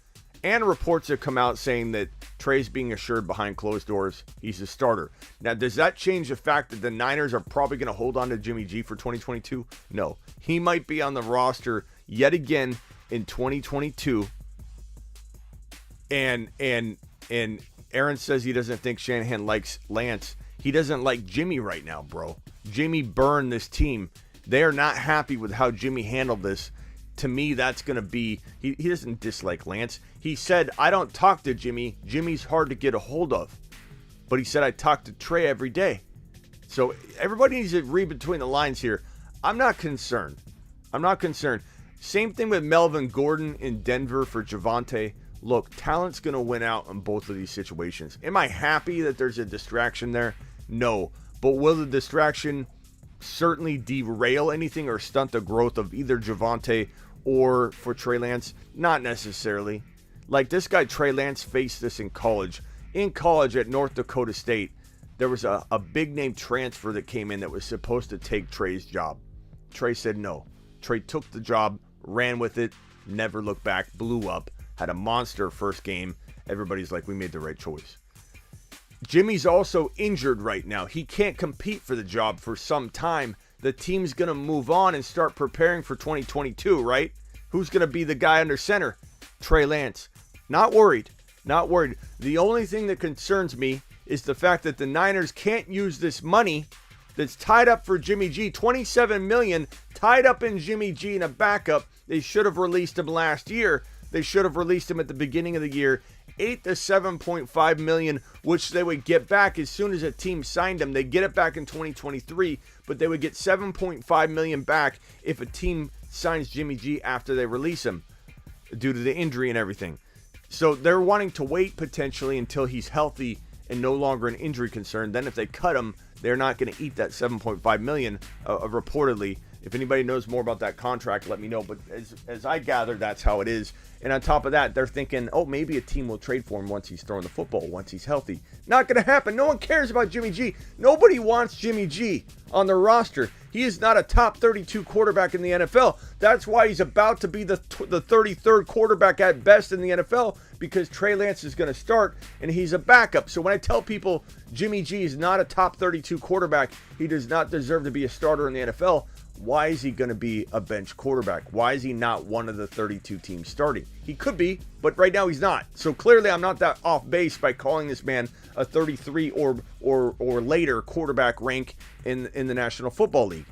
And reports have come out saying that Trey's being assured behind closed doors he's a starter. Now, does that change the fact that the Niners are probably going to hold on to Jimmy G for 2022? No. He might be on the roster yet again in 2022. And Aaron says he doesn't think Shanahan likes Lance. He doesn't like Jimmy right now, bro. Jimmy burned this team. They are not happy with how Jimmy handled this. To me, that's going to be... He doesn't dislike Lance. He said, I don't talk to Jimmy. Jimmy's hard to get a hold of. But he said, I talk to Trey every day. So everybody needs to read between the lines here. I'm not concerned. Same thing with Melvin Gordon in Denver for Javonte. Look, talent's going to win out in both of these situations. Am I happy that there's a distraction there? No. But will the distraction certainly derail anything or stunt the growth of either Javonte or for Trey Lance? Not necessarily. Like this guy Trey Lance faced this in college. In college at North Dakota State, there was a big name transfer that came in that was supposed to take Trey's job. Trey said no. Trey took the job, ran with it, never looked back, blew up, had a monster first game. Everybody's like, we made the right choice. Jimmy's also injured right now. He can't compete for the job for some time. The team's going to move on and start preparing for 2022, right? Who's going to be the guy under center? Trey Lance. Not worried. The only thing that concerns me is the fact that the Niners can't use this money that's tied up for Jimmy G. $27 million tied up in Jimmy G in a backup. They should have released him last year. They should have released him at the beginning of the year. $8 to $7.5 million, which they would get back as soon as a team signed him. They get it back in 2023, but they would get $7.5 million back if a team signs Jimmy G after they release him due to the injury and everything. So they're wanting to wait potentially until he's healthy and no longer an injury concern. Then if they cut him, they're not going to eat that $7.5 million reportedly. If anybody knows more about that contract, let me know. But as I gather, that's how it is. And on top of that, they're thinking, oh, maybe a team will trade for him once he's throwing the football, once he's healthy. Not going to happen. No one cares about Jimmy G. Nobody wants Jimmy G on their roster. He is not a top 32 quarterback in the NFL. That's why he's about to be the 33rd quarterback at best in the NFL, because Trey Lance is going to start and he's a backup. So when I tell people Jimmy G is not a top 32 quarterback, he does not deserve to be a starter in the NFL. Why is he going to be a bench quarterback? Why is he not one of the 32 teams starting? He could be, but right now he's not. So clearly I'm not that off base by calling this man a 33 or later quarterback rank in the National Football League.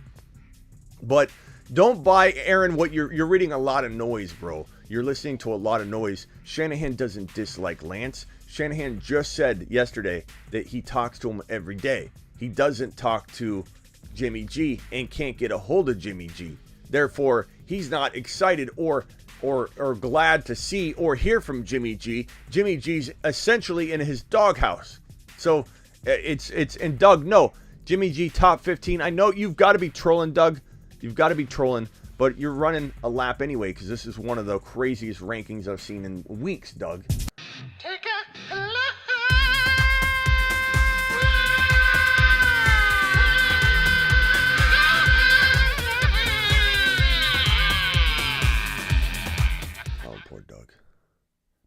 But don't buy, Aaron, what you're reading a lot of noise, bro. You're listening to a lot of noise. Shanahan doesn't dislike Lance. Shanahan just said yesterday that he talks to him every day. He doesn't talk to Jimmy G and can't get a hold of Jimmy G. Therefore, he's not excited or glad to see or hear from Jimmy G. Jimmy G's essentially in his doghouse. So and Doug, no, Jimmy G top 15. I know you've got to be trolling, Doug. You've got to be trolling, but you're running a lap anyway because this is one of the craziest rankings I've seen in weeks, Doug. Take a look.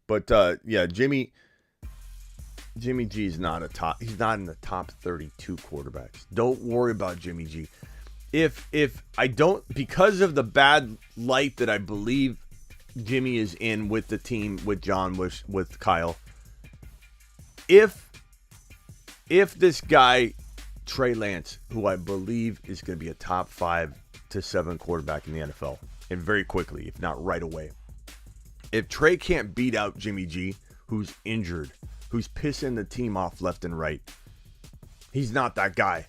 But yeah, Jimmy G is not he's not in the top 32 quarterbacks. Don't worry about Jimmy G. If I don't, because of the bad light that I believe Jimmy is in with the team, with John, with Kyle, if this guy Trey Lance, who I believe is going to be a top 5 to 7 quarterback in the NFL, and very quickly, if not right away. If Trey can't beat out Jimmy G, who's injured, who's pissing the team off left and right, he's not that guy.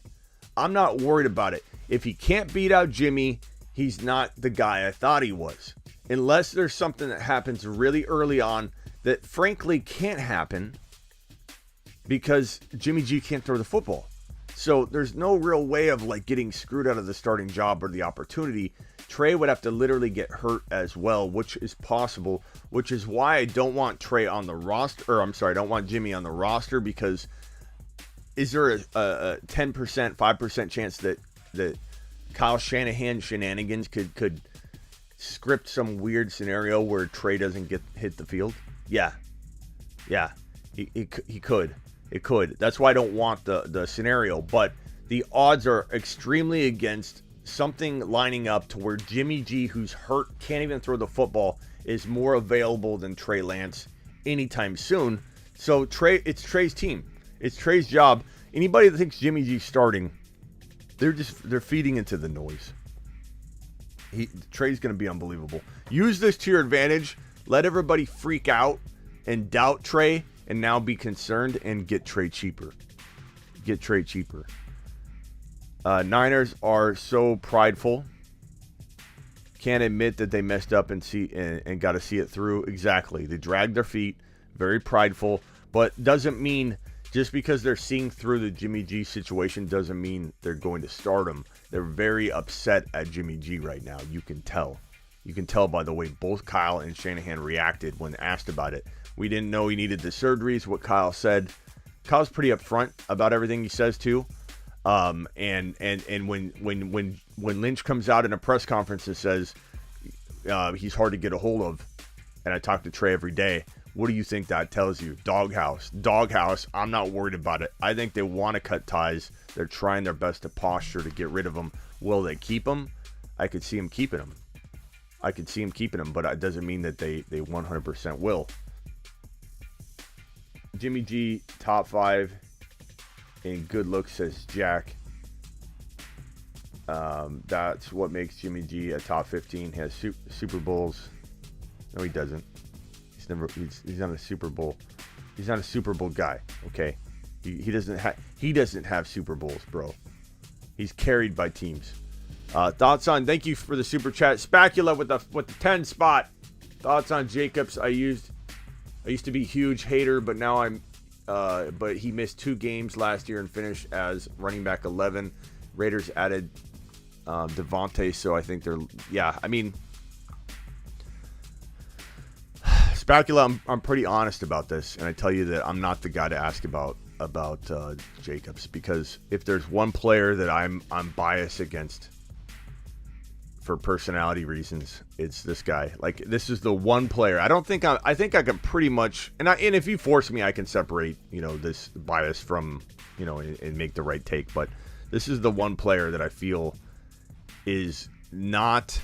I'm not worried about it. If he can't beat out Jimmy, he's not the guy I thought he was. Unless there's something that happens really early on that frankly can't happen because Jimmy G can't throw the football. So there's no real way of like getting screwed out of the starting job or the opportunity. Trey would have to literally get hurt as well, which is possible, which is why I don't want Trey on the roster, or I'm sorry, I don't want Jimmy on the roster, because is there a 10%, 5% chance that Kyle Shanahan shenanigans could script some weird scenario where Trey doesn't hit the field? Yeah. He could. It could. That's why I don't want the scenario. But the odds are extremely against something lining up to where Jimmy G, who's hurt, can't even throw the football, is more available than Trey Lance anytime soon. So it's Trey's team. It's Trey's job. Anybody that thinks Jimmy G's starting, they're feeding into the noise. Trey's going to be unbelievable. Use this to your advantage. Let everybody freak out and doubt Trey, and now be concerned and get Trey cheaper. Niners are so prideful. Can't admit that they messed up and got to see it through. Exactly. They dragged their feet. Very prideful. But doesn't mean just because they're seeing through the Jimmy G situation doesn't mean they're going to start him. They're very upset at Jimmy G right now. You can tell. You can tell by the way both Kyle and Shanahan reacted when asked about it. We didn't know he needed the surgeries, what Kyle said. Kyle's pretty upfront about everything he says too. And when Lynch comes out in a press conference and says he's hard to get a hold of, and I talk to Trey every day, what do you think that tells you? Doghouse. I'm not worried about it. I think they want to cut ties. They're trying their best to posture to get rid of him. Will they keep him? I could see him keeping him. But it doesn't mean that they 100% will. Jimmy G, top 5 in good looks, says Jack. That's what makes Jimmy G a top 15. He has Super Bowls. No, he doesn't. He's not a Super Bowl. He's not a Super Bowl guy. Okay, he doesn't have Super Bowls, bro. He's carried by teams. Thoughts on? Thank you for the super chat. Spacula with the 10 spot. Thoughts on Jacobs? I used to be a huge hater, but now I'm. But he missed 2 games last year and finished as running back 11. Raiders added Devontae, so I think they're. Yeah, I mean, Spacula, I'm pretty honest about this, and I tell you that I'm not the guy to ask about Jacobs, because if there's one player that I'm biased against for personality reasons, it's this guy. Like, this is the one player. I think I can pretty much, and if you force me, I can separate, this bias from, and make the right take. But this is the one player that I feel is not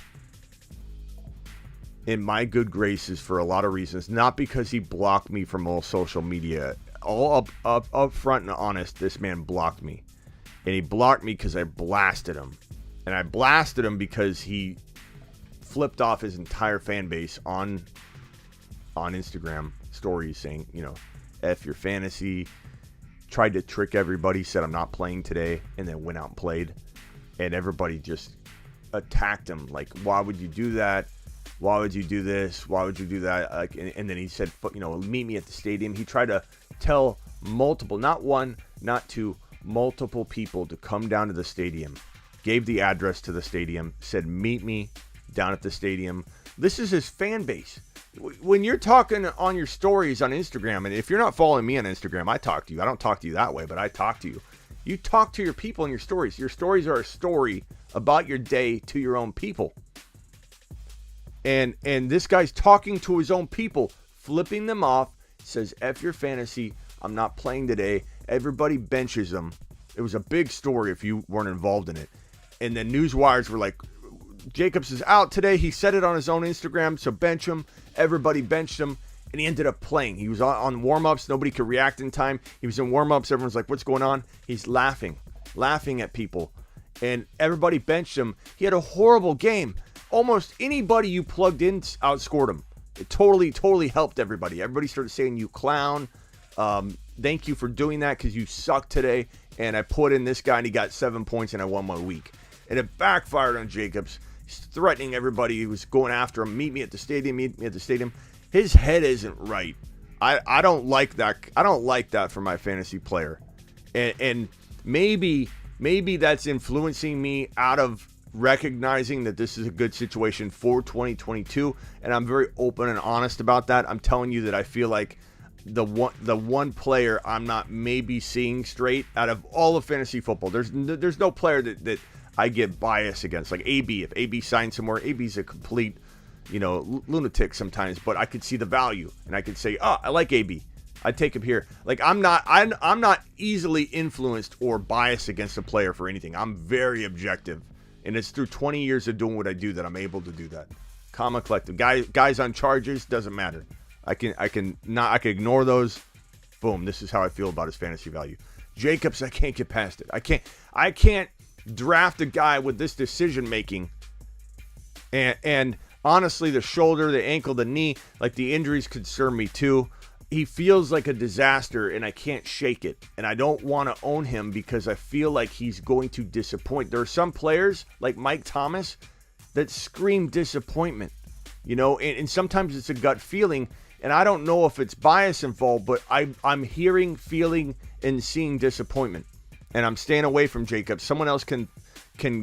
in my good graces for a lot of reasons. Not because he blocked me from all social media. All up front and honest, this man blocked me. And he blocked me because I blasted him. And I blasted him because he flipped off his entire fan base on Instagram stories saying, F your fantasy. Tried to trick everybody, said I'm not playing today, and then went out and played. And everybody just attacked him. Like, why would you do that? Why would you do this? Why would you do that? Like, and then he said, meet me at the stadium. He tried to tell multiple, not one, not two, multiple people to come down to the stadium. Gave the address to the stadium, said, meet me down at the stadium. This is his fan base. When you're talking on your stories on Instagram, and if you're not following me on Instagram, I talk to you. I don't talk to you that way, but I talk to you. You talk to your people in your stories. Your stories are a story about your day to your own people. And this guy's talking to his own people, flipping them off, says, F your fantasy, I'm not playing today. Everybody benches him. It was a big story if you weren't involved in it. And then news wires were like, Jacobs is out today. He said it on his own Instagram, so bench him. Everybody benched him, and he ended up playing. He was on warm-ups. Nobody could react in time. He was in warm-ups. Everyone's like, what's going on? He's laughing at people. And everybody benched him. He had a horrible game. Almost anybody you plugged in outscored him. It totally helped everybody. Everybody started saying, you clown. Thank you for doing that because you sucked today. And I put in this guy, and he got 7 points, and I won my week. And it backfired on Jacobs. He's threatening everybody. He was going after him. Meet me at the stadium. His head isn't right. I don't like that. I don't like that for my fantasy player. And maybe that's influencing me out of recognizing that this is a good situation for 2022, and I'm very open and honest about that. I'm telling you that I feel like the one player I'm not maybe seeing straight out of all of fantasy football. There's no player that I get biased against. Like AB, if AB signs somewhere, AB's a complete, lunatic sometimes, but I could see the value and I could say, oh, I like AB. I'd take him here. Like I'm not easily influenced or biased against a player for anything. I'm very objective, and it's through 20 years of doing what I do that I'm able to do that. Calm and collective. Guys on charges, doesn't matter. I can ignore those. Boom. This is how I feel about his fantasy value. Jacobs, I can't get past it. I can't draft a guy with this decision making. And honestly, the shoulder, the ankle, the knee, like the injuries concern me too. He feels like a disaster, and I can't shake it. And I don't want to own him because I feel like he's going to disappoint. There are some players like Mike Thomas that scream disappointment, and sometimes it's a gut feeling. And I don't know if it's bias involved, but I'm hearing, feeling, and seeing disappointment. And I'm staying away from Jacobs. Someone else can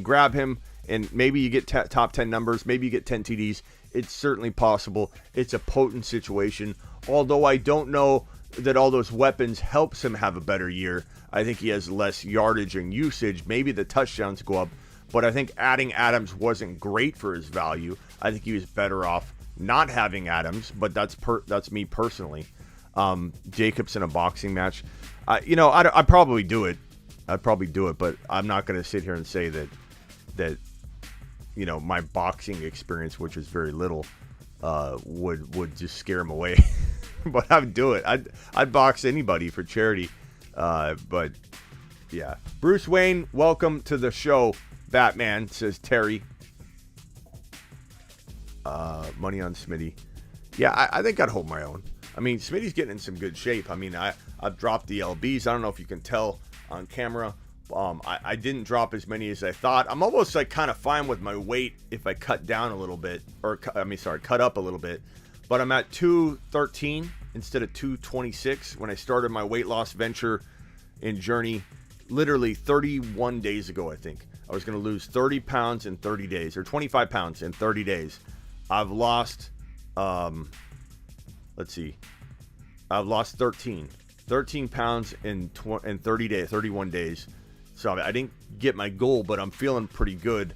grab him, and maybe you get top 10 numbers. Maybe you get 10 TDs. It's certainly possible. It's a potent situation. Although I don't know that all those weapons helps him have a better year. I think he has less yardage and usage. Maybe the touchdowns go up. But I think adding Adams wasn't great for his value. I think he was better off not having Adams, but that's me personally. Jacobs in a boxing match, I'd probably do it. But I'm not going to sit here and say that my boxing experience, which is very little, would just scare him away. But I'd do it. I'd box anybody for charity. But yeah, Bruce Wayne, welcome to the show. Batman, says Terry. Money on Smitty. Yeah, I think I'd hold my own. I mean, Smitty's getting in some good shape. I mean, I've dropped the LBs. I don't know if you can tell on camera. I didn't drop as many as I thought. I'm almost like kind of fine with my weight if I cut down a little bit, cut up a little bit. But I'm at 213 instead of 226 when I started my weight loss venture and journey literally 31 days ago, I think. I was going to lose 30 pounds in 30 days, or 25 pounds in 30 days. I've lost, I've lost 13 pounds in 31 days. So I didn't get my goal, but I'm feeling pretty good.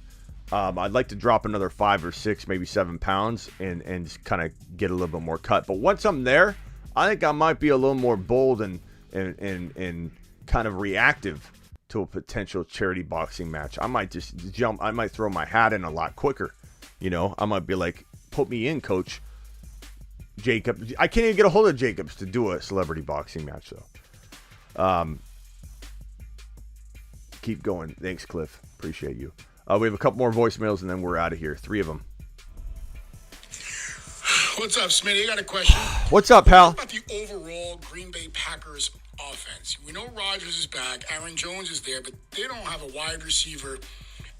I'd like to drop another 5 or 6, maybe 7 pounds and just kind of get a little bit more cut. But once I'm there, I think I might be a little more bold and kind of reactive to a potential charity boxing match. I might just jump. I might throw my hat in a lot quicker. I might be like, put me in, coach. Jacob. I can't even get a hold of Jacobs to do a celebrity boxing match, though. Keep going. Thanks, Cliff. Appreciate you. We have a couple more voicemails, and then we're out of here. 3 of them. What's up, Smitty? I got a question. What's up, pal? What about the overall Green Bay Packers offense? We know Rodgers is back. Aaron Jones is there, but they don't have a wide receiver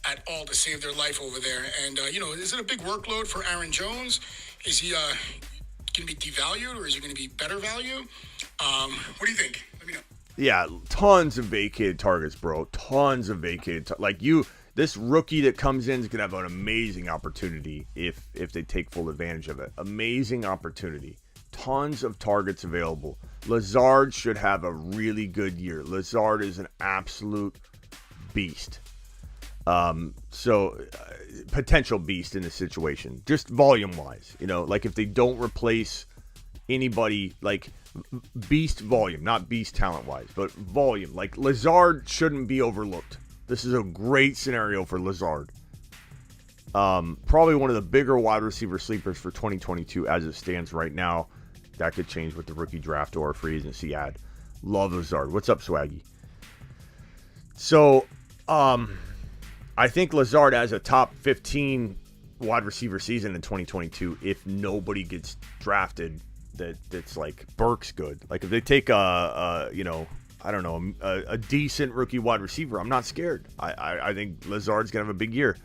at all to save their life over there. And, is it a big workload for Aaron Jones? Is he going to be devalued, or is he going to be better value? What do you think? Let me know. Yeah, tons of vacated targets, bro. Tons of vacated. This rookie that comes in is going to have an amazing opportunity if they take full advantage of it. Amazing opportunity. Tons of targets available. Lazard should have a really good year. Lazard is an absolute beast. Potential beast in this situation. Just volume-wise. Like if they don't replace anybody, like beast volume, not beast talent-wise, but volume. Like Lazard shouldn't be overlooked. This is a great scenario for Lazard. Probably one of the bigger wide receiver sleepers for 2022 as it stands right now. That could change with the rookie draft or a free agency ad. Love Lazard. What's up, Swaggy? So, I think Lazard has a top 15 wide receiver season in 2022 if nobody gets drafted that's like Burke's good. Like if they take a decent rookie wide receiver, I'm not scared. I think Lazard's gonna have a big year.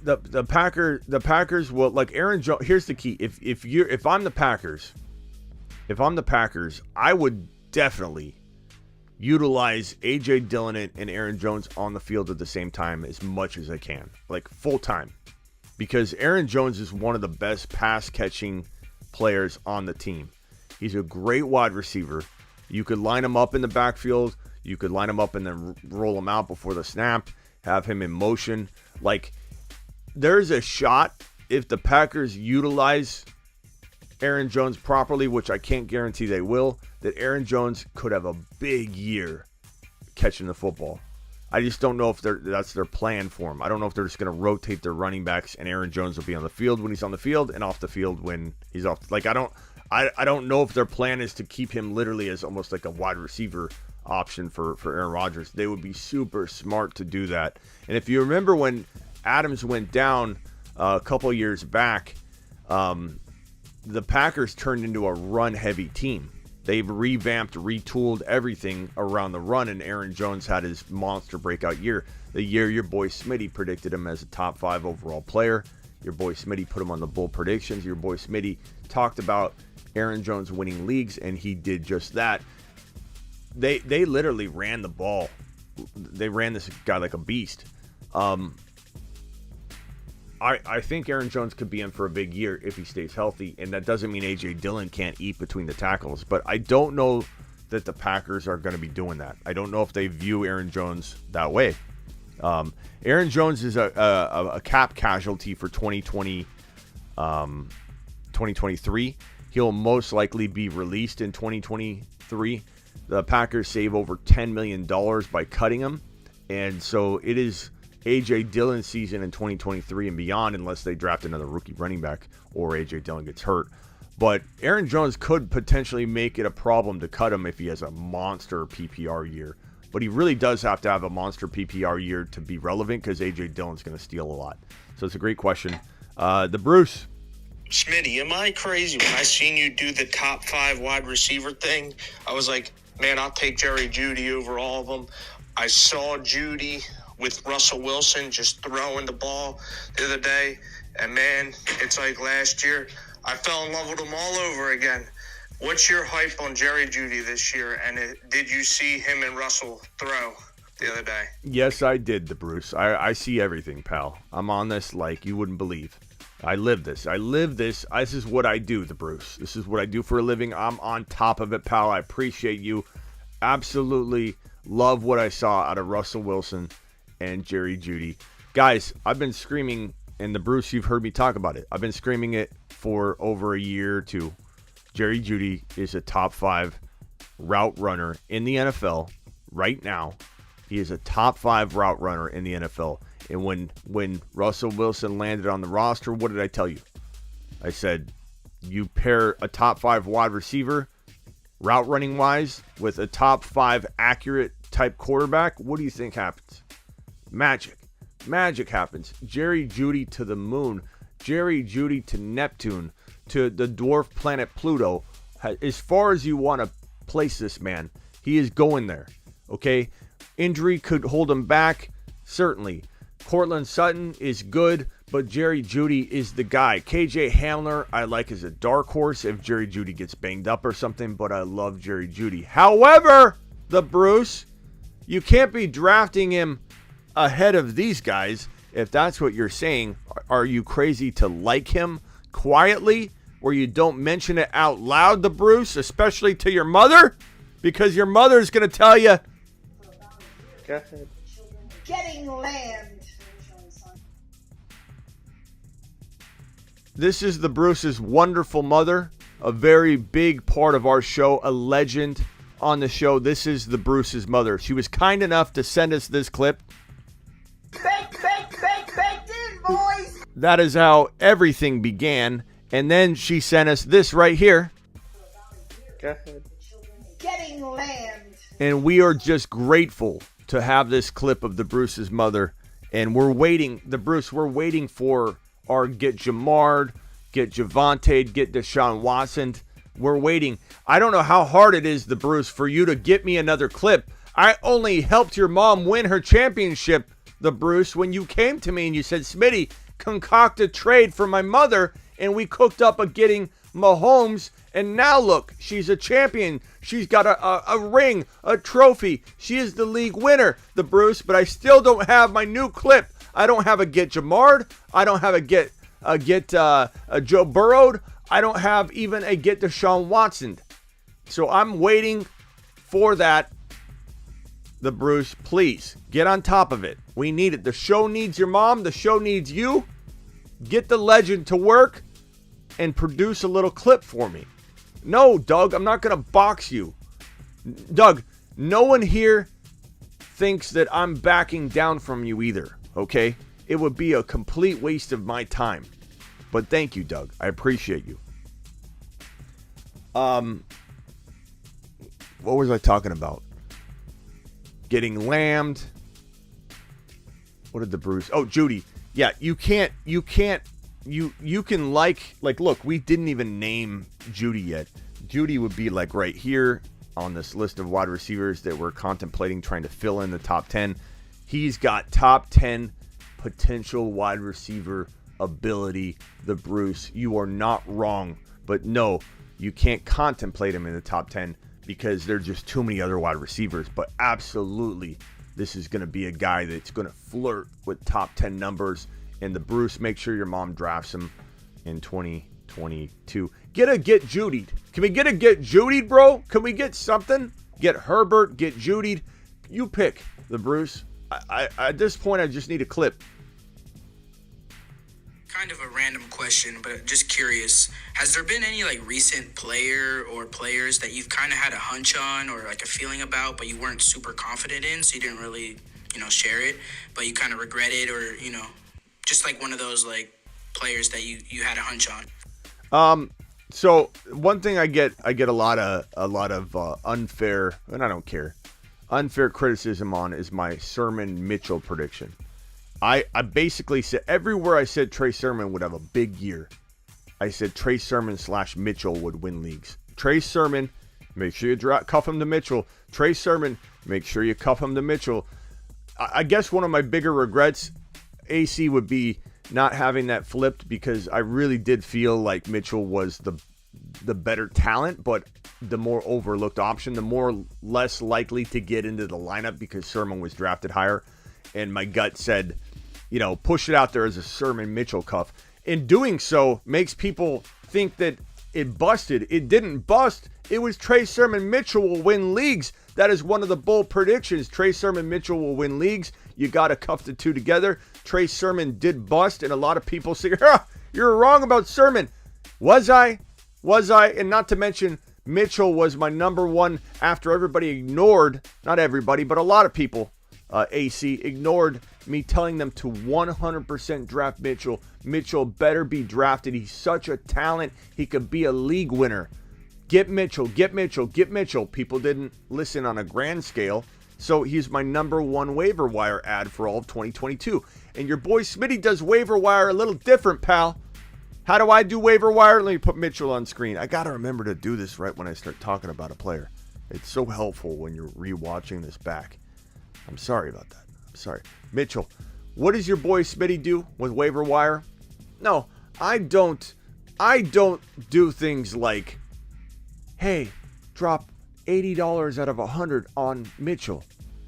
The Packers will, like Aaron Jones. Here's the key: if I'm the Packers, I would definitely utilize A.J. Dillon and Aaron Jones on the field at the same time as much as I can, like full time. Because Aaron Jones is one of the best pass-catching players on the team. He's a great wide receiver. You could line him up in the backfield. You could line him up and then roll him out before the snap, have him in motion. Like, there's a shot if the Packers utilize Aaron Jones properly, which I can't guarantee they will, that Aaron Jones could have a big year catching the football. I just don't know if that's their plan for him. I don't know if they're just going to rotate their running backs and Aaron Jones will be on the field when he's on the field and off the field when he's off. Like, I don't know if their plan is to keep him literally as almost like a wide receiver option for Aaron Rodgers. They would be super smart to do that. And if you remember when Adams went down a couple years back, the Packers turned into a run-heavy team. They've revamped, retooled everything around the run, and Aaron Jones had his monster breakout year. The year your boy Smitty predicted him as a top 5 overall player. Your boy Smitty put him on the Bull predictions. Your boy Smitty talked about Aaron Jones winning leagues, and he did just that. They literally ran the ball. They ran this guy like a beast. I think Aaron Jones could be in for a big year if he stays healthy, and that doesn't mean A.J. Dillon can't eat between the tackles, but I don't know that the Packers are going to be doing that. I don't know if they view Aaron Jones that way. Aaron Jones is a cap casualty for 2023. He'll most likely be released in 2023. The Packers save over $10 million by cutting him, and so it is A.J. Dillon's season in 2023 and beyond, unless they draft another rookie running back or A.J. Dillon gets hurt. But Aaron Jones could potentially make it a problem to cut him if he has a monster PPR year. But he really does have to have a monster PPR year to be relevant because A.J. Dillon's going to steal a lot. So it's a great question. The Bruce. Smitty, am I crazy? When I seen you do the top 5 wide receiver thing, I was like, man, I'll take Jerry Jeudy over all of them. I saw Jeudy with Russell Wilson just throwing the ball the other day. And, man, it's like last year, I fell in love with him all over again. What's your hype on Jerry Jeudy this year? And did you see him and Russell throw the other day? Yes, I did, the Bruce. I see everything, pal. I'm on this like you wouldn't believe. I live this. This is what I do, the Bruce. This is what I do for a living. I'm on top of it, pal. I appreciate you. Absolutely love what I saw out of Russell Wilson and Jerry Jeudy. Guys, I've been screaming, and the Bruce, you've heard me talk about it. I've been screaming it for over a year or two. Jerry Jeudy is a top 5 route runner in the NFL right now. He is a top 5 route runner in the NFL. And when Russell Wilson landed on the roster, what did I tell you? I said, you pair a top 5 wide receiver, route running wise, with a top 5 accurate type quarterback, what do you think happens? Magic happens. Jerry Jeudy to the moon. Jerry Jeudy to Neptune, to the dwarf planet Pluto. As far as you want to place this man, he is going there. Okay? Injury could hold him back, certainly. Cortland Sutton is good, but Jerry Jeudy is the guy. KJ Hamler, I like as a dark horse if Jerry Jeudy gets banged up or something, but I love Jerry Jeudy. However, the Bruce, you can't be drafting him ahead of these guys if that's what you're saying. Are you crazy to like him quietly where you don't mention it out loud, the Bruce, especially to your mother? Because your mother's going to tell you. Go ahead. Getting land. This is the Bruce's wonderful mother, a very big part of our show, a legend on the show. This is the Bruce's mother. She was kind enough to send us this clip. Baked in, boys. That is how everything began. And then she sent us this right here. Go ahead. Getting land. And we are just grateful to have this clip of the Bruce's mother. And we're waiting, the Bruce, we're waiting for our get Jamard, get Javonte, get Deshaun Watson. We're waiting. I don't know how hard it is, the Bruce, for you to get me another clip. I only helped your mom win her championship, the Bruce, when you came to me and you said, Smitty, concoct a trade for my mother, and we cooked up a getting Mahomes And now look, she's a champion. She's got a ring, a trophy. She is the league winner, the Bruce, but I still don't have my new clip. I don't have a get Jamard. I don't have a get Joe Burrow. I don't have even a get Deshaun Watson. So I'm waiting for that. The Bruce, please get on top of it. We need it. The show needs your mom. The show needs you. Get the legend to work and produce a little clip for me. No, Doug, I'm not going to box you. Doug, no one here thinks that I'm backing down from you either, okay? It would be a complete waste of my time. But thank you, Doug. I appreciate you. What was I talking about? Getting lambed. What did the Bruce? Oh, Jeudy. Yeah, you can look, we didn't even name Jeudy yet. Jeudy would be like right here on this list of wide receivers that we're contemplating trying to fill in the top 10. He's got top 10 potential wide receiver ability, the Bruce. You are not wrong, but no, you can't contemplate him in the top 10 because there's just too many other wide receivers. But absolutely, this is going to be a guy that's going to flirt with top 10 numbers. And the Bruce, make sure your mom drafts him in 2022. Get Jeudied. Can we get Jeudied, bro? Can we get something? Get Herbert, get Jeudied. You pick, the Bruce. I at this point, I just need a clip. Kind of a random question, but just curious. Has there been any recent player or players that you've kind of had a hunch on or a feeling about, but you weren't super confident in, so you didn't really, share it, but you kind of regret it, or, just one of those players that you had a hunch on? So one thing I get a lot of unfair, and I don't care, unfair criticism on is my Sermon Mitchell prediction. I basically said everywhere I said Trey Sermon would have a big year, I said Trey Sermon / Mitchell would win leagues. Trey Sermon, make sure you cuff him to Mitchell. Trey Sermon, make sure you cuff him to Mitchell. I guess one of my bigger regrets, AC, would be not having that flipped, because I really did feel like Mitchell was the better talent, but the more overlooked option, the more less likely to get into the lineup because Sermon was drafted higher. And my gut said, push it out there as a Sermon Mitchell cuff. In doing so, makes people think that it busted. It didn't bust. It was Trey Sermon Mitchell will win leagues. That is one of the bold predictions. Trey Sermon Mitchell will win leagues. You got to cuff the two together. Trey Sermon did bust, and a lot of people say, you're wrong about Sermon. Was I? And not to mention, Mitchell was my number one after everybody ignored, not everybody, but a lot of people, AC, ignored me telling them to 100% draft Mitchell. Mitchell better be drafted. He's such a talent. He could be a league winner. Get Mitchell. People didn't listen on a grand scale. So he's my number one waiver wire ad for all of 2022. And your boy Smitty does waiver wire a little different, pal. How do I do waiver wire? Let me put Mitchell on screen. I got to remember to do this right when I start talking about a player. It's so helpful when you're rewatching this back. I'm sorry about that. I'm sorry. Mitchell, what does your boy Smitty do with waiver wire? No, I don't do things like, hey, drop $80 out of $100 on Mitchell,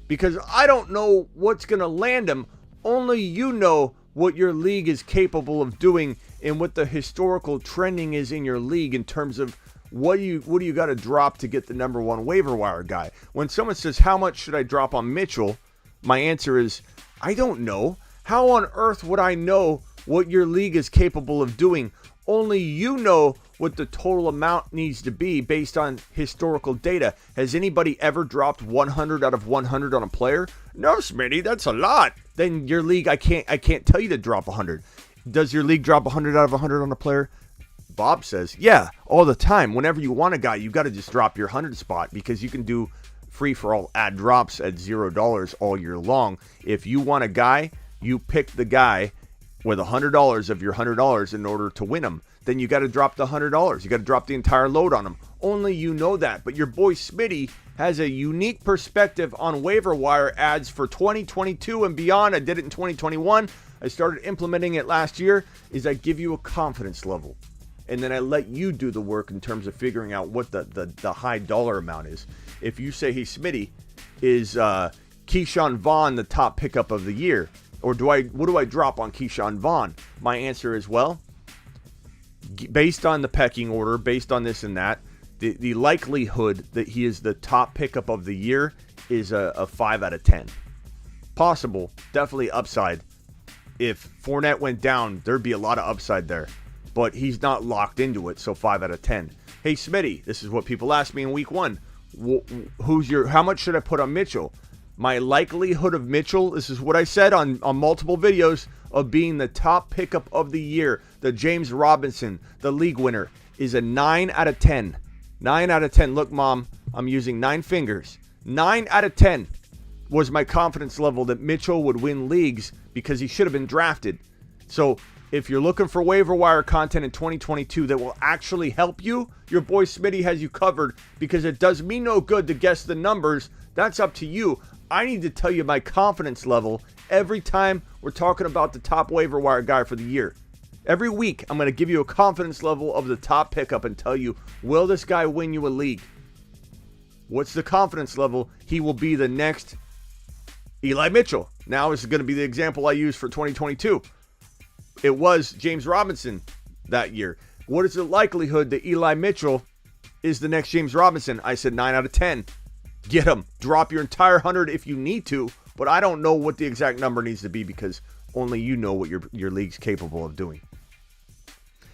because I don't know what's going to land him. Only you know what your league is capable of doing and what the historical trending is in your league in terms of what do you got to drop to get the number one waiver wire guy. When someone says, how much should I drop on Mitchell? My answer is, I don't know. How on earth would I know what your league is capable of doing? Only you know what the total amount needs to be based on historical data. Has anybody ever dropped 100 out of 100 on a player? No, Smitty, that's a lot. Then your league, I can't tell you to drop 100. Does your league drop 100 out of 100 on a player? Bob says, yeah, all the time. Whenever you want a guy, you got to just drop your 100 spot, because you can do free for all ad drops at $0 all year long. If you want a guy, you pick the guy with $100 of your $100 in order to win him. Then you got to drop the $100. You got to drop the entire load on him. Only you know that. But your boy Smitty has a unique perspective on waiver wire ads for 2022 and beyond. I did it in 2021. I started implementing it last year. Is I give you a confidence level. and then I let you do the work in terms of figuring out what the high dollar amount is. If you say, hey, Smitty, is Keyshawn Vaughn the top pickup of the year? Or what do I drop on Keyshawn Vaughn? My answer is, well, based on the pecking order, based on this and that, the likelihood that he is the top pickup of the year is a 5 out of 10. Possible, definitely upside. If Fournette went down, there'd be a lot of upside there. But he's not locked into it, so 5 out of 10. Hey, Smitty, this is what people asked me in week 1. How much should I put on Mitchell? My likelihood of Mitchell, this is what I said on multiple videos, of being the top pickup of the year, the James Robinson, the league winner, is a 9 out of 10. 9 out of 10. Look, Mom, I'm using 9 fingers. 9 out of 10 was my confidence level that Mitchell would win leagues because he should have been drafted. So if you're looking for waiver wire content in 2022 that will actually help you, your boy Smitty has you covered, because it does me no good to guess the numbers. That's up to you. I need to tell you my confidence level every time we're talking about the top waiver wire guy for the year. Every week, I'm going to give you a confidence level of the top pickup and tell you, will this guy win you a league? What's the confidence level? He will be the next Eli Mitchell. Now, this is going to be the example I use for 2022. It was James Robinson that year. What is the likelihood that Eli Mitchell is the next James Robinson? I said 9 out of 10. Get him. Drop your entire 100 if you need to, but I don't know what the exact number needs to be because only you know what your league's capable of doing.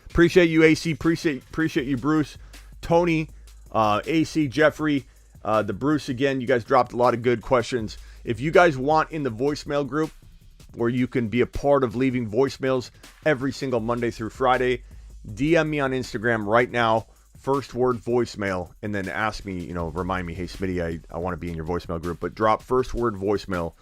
Appreciate you, AC. Appreciate you, Bruce. Tony, AC, Jeffrey, the Bruce again. You guys dropped a lot of good questions. If you guys want in the voicemail group where you can be a part of leaving voicemails every single Monday through Friday, DM me on Instagram right now, first word voicemail, and then ask me, remind me, hey, Smitty, I want to be in your voicemail group, but drop first word voicemail.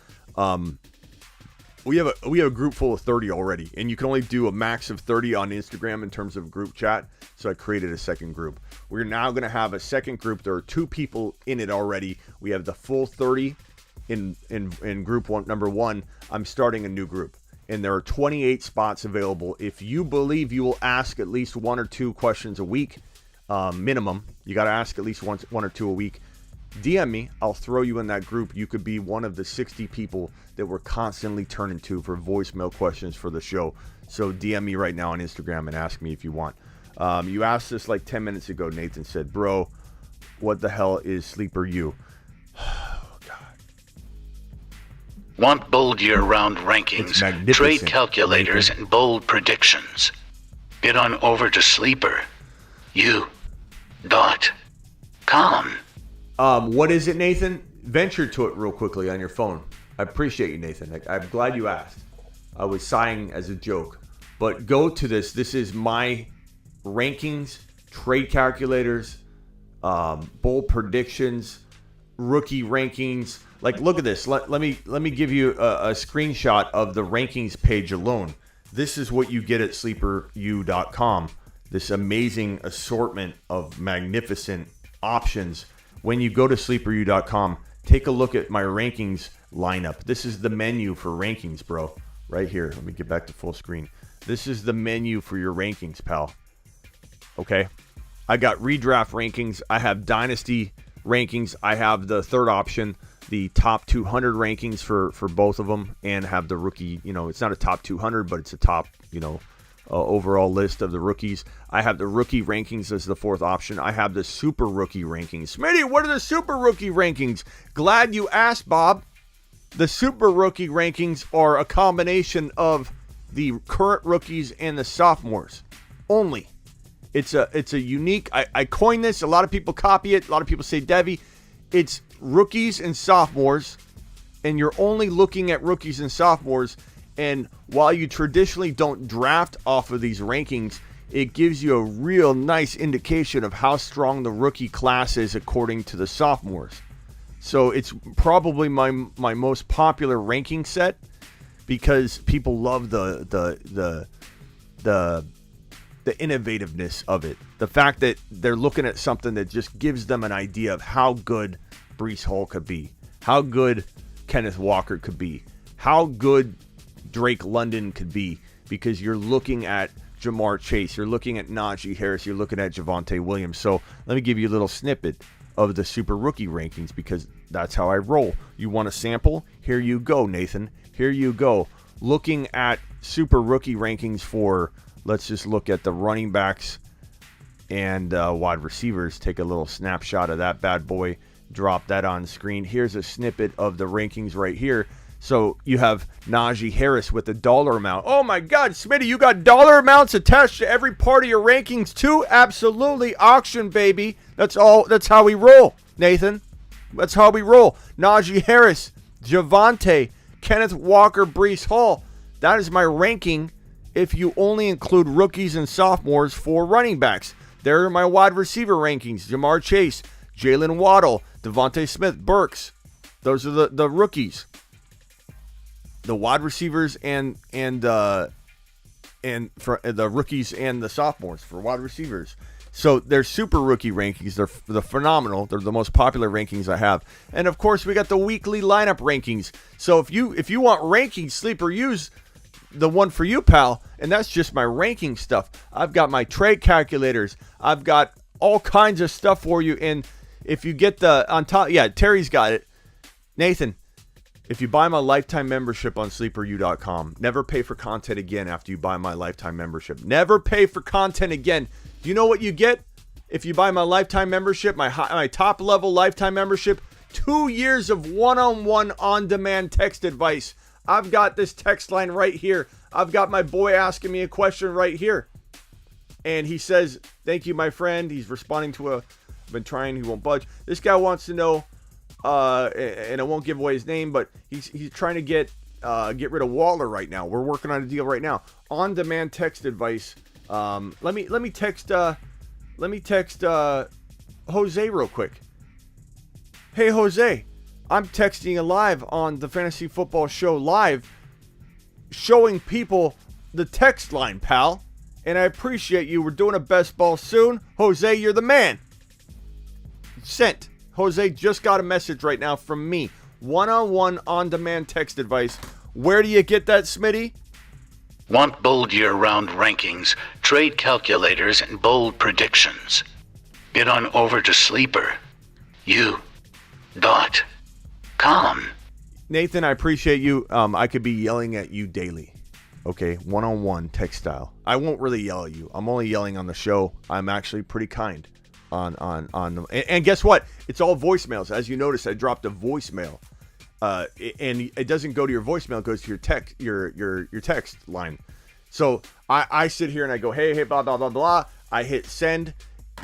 We have a group full of 30 already, and you can only do a max of 30 on Instagram in terms of group chat, so I created a second group. We're now going to have a second group. There are 2 people in it already. We have the full 30 in group number 1. I'm starting a new group, and there are 28 spots available. If you believe you will ask at least 1 or 2 questions a week, minimum, you got to ask at least 1 or 2 a week, DM me. I'll throw you in that group. You could be one of the 60 people that we're constantly turning to for voicemail questions for the show. So DM me right now on Instagram and ask me if you want. You asked this like 10 minutes ago. Nathan said, bro, what the hell is Sleeper U? Oh, God. Want bold year-round rankings, trade calculators, and bold predictions? Get on over to sleeperu.com. What is it, Nathan? Venture to it real quickly on your phone. I appreciate you, Nathan. I'm glad you asked. I was sighing as a joke. But go to this. This is my rankings, trade calculators, bold predictions, rookie rankings. Like, look at this. Let me give you a screenshot of the rankings page alone. This is what you get at sleeperu.com. This amazing assortment of magnificent options. When you go to sleeperu.com, take a look at my rankings lineup. This is the menu for rankings, bro. Right here. Let me get back to full screen. This is the menu for your rankings, pal. Okay? I got redraft rankings. I have dynasty rankings. I have the third option, the top 200 rankings for both of them, and have the rookie, it's not a top 200, but it's a top, overall list of the rookies. I have the rookie rankings as the fourth option. I have the super rookie rankings. Smitty, what are the super rookie rankings? Glad you asked, Bob. The super rookie rankings are a combination of the current rookies and the sophomores only. It's a unique, I coined this. A lot of people copy it. A lot of people say Devi. It's rookies and sophomores, and you're only looking at rookies and sophomores. And while you traditionally don't draft off of these rankings, it gives you a real nice indication of how strong the rookie class is according to the sophomores. So it's probably my most popular ranking set because people love the innovativeness of it. The fact that they're looking at something that just gives them an idea of how good Breece Hall could be, how good Kenneth Walker could be, how good Drake London could be, because you're looking at Jamar Chase. You're looking at Najee Harris. You're looking at Javonte Williams. So let me give you a little snippet of the super rookie rankings because that's how I roll. You want a sample? Here you go, Nathan. Here you go. Looking at super rookie rankings for, let's just look at the running backs and wide receivers. Take a little snapshot of that bad boy. Drop that on screen. Here's a snippet of the rankings right here. So you have Najee Harris with the dollar amount. Oh my God, Smitty, you got dollar amounts attached to every part of your rankings too? Absolutely. Auction, baby. That's all. That's how we roll, Nathan. That's how we roll. Najee Harris, Javonte, Kenneth Walker, Breece Hall. That is my ranking if you only include rookies and sophomores for running backs. There are my wide receiver rankings. Jamar Chase, Jalen Waddle, Devontae Smith, Burks. Those are the rookies. The wide receivers and for the rookies and the sophomores for wide receivers. So they're super rookie rankings. They're phenomenal. They're the most popular rankings I have. And of course, we got the weekly lineup rankings. So if you want rankings, Sleeper, use the one for you, pal. And that's just my ranking stuff. I've got my trade calculators. I've got all kinds of stuff for you. And if you get the on top, yeah, Terry's got it. Nathan, if you buy my lifetime membership on sleeperu.com, never pay for content again after you buy my lifetime membership. Never pay for content again. Do you know what you get if you buy my lifetime membership, my top level lifetime membership? 2 years of one-on-one on-demand text advice. I've got this text line right here. I've got my boy asking me a question right here. And he says, thank you, my friend. He's responding to I've been trying, he won't budge. This guy wants to know, and I won't give away his name, but he's trying to get rid of Waller right now. We're working on a deal right now. On-demand text advice. Let me text Jose real quick. Hey Jose, I'm texting you live on the Fantasy Football Show live, showing people the text line, pal. And I appreciate you. We're doing a best ball soon. Jose, you're the man. Sent. Jose just got a message right now from me. One-on-one on-demand text advice. Where do you get that, Smitty? Want bold year-round rankings, trade calculators, and bold predictions? Get on over to Sleeper. U.com. Nathan, I appreciate you. I could be yelling at you daily. Okay, one-on-one text style. I won't really yell at you. I'm only yelling on the show. I'm actually pretty kind on them. And guess what? It's all voicemails. As you notice, I dropped a voicemail. And it doesn't go to your voicemail, it goes to your text line. So I sit here and I go, hey, blah, blah, blah, blah. I hit send.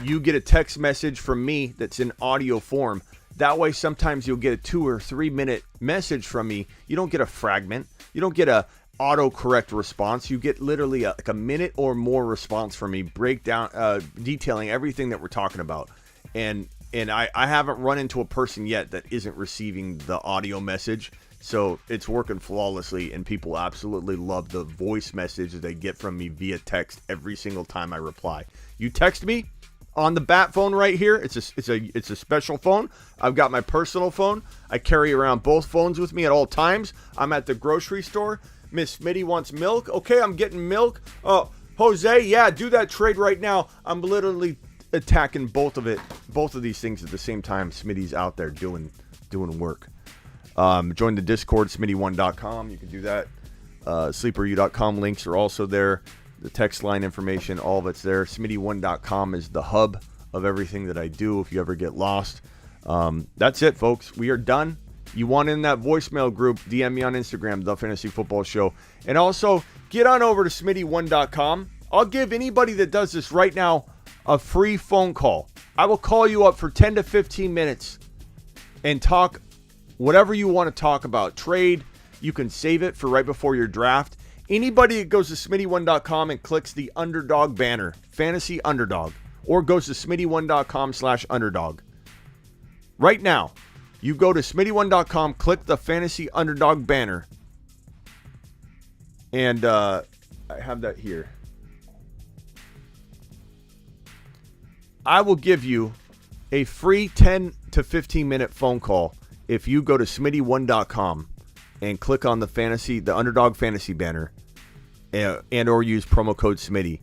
You get a text message from me that's in audio form. That way, sometimes you'll get a 2 or 3 minute message from me. You don't get a fragment. You don't get a autocorrect response. You get literally like a minute or more response from me, breakdown, detailing everything that we're talking about. And I haven't run into a person yet that isn't receiving the audio message. So it's working flawlessly, and people absolutely love the voice message that they get from me via text every single time I reply. You text me on the bat phone right here. It's a special phone. I've got my personal phone. I carry around both phones with me at all times. I'm at the grocery store. Miss Smitty wants milk. Okay, I'm getting milk. Oh, Jose, yeah, do that trade right now. I'm literally attacking both of these things at the same time. Smitty's out there doing work. Join the Discord, smitty1.com. You can do that. Sleeperu.com links are also there. The text line information, all of it's there. Smitty1.com is the hub of everything that I do if you ever get lost. That's it, folks. We are done. You want in that voicemail group, DM me on Instagram, The Fantasy Football Show. And also, get on over to smitty1.com. I'll give anybody that does this right now a free phone call. I will call you up for 10 to 15 minutes and talk whatever you want to talk about. Trade, you can save it for right before your draft. Anybody that goes to smitty1.com and clicks the underdog banner, fantasy underdog, or goes to smitty1.com/underdog. Right now, you go to smitty1.com, click the fantasy underdog banner, and I have that here. I will give you a free 10 to 15 minute phone call if you go to smitty1.com and click on the underdog fantasy banner and or use promo code Smitty.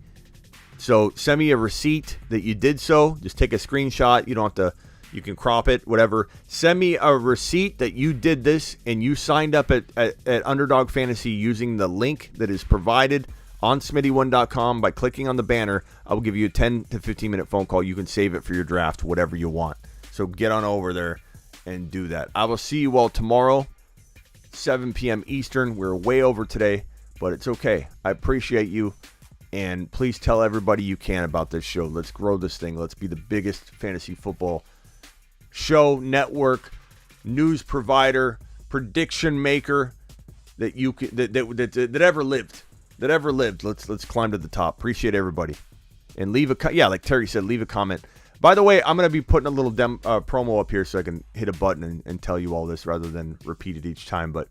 So send me a receipt that you did so. Just take a screenshot. You don't have to, you can crop it, whatever. Send me a receipt that you did this and you signed up at Underdog Fantasy using the link that is provided on smitty1.com by clicking on the banner. I will give you a 10 to 15 minute phone call. You can save it for your draft, whatever you want. So get on over there and do that. I will see you all tomorrow, 7 p.m. Eastern. We're way over today, but it's okay. I appreciate you. And please tell everybody you can about this show. Let's grow this thing. Let's be the biggest fantasy football show, network, news provider, prediction maker that you can, that ever lived. That ever lived. Let's climb to the top. Appreciate everybody. And leave a like Terry said, leave a comment. By the way, I'm going to be putting a little promo up here so I can hit a button and tell you all this rather than repeat it each time. But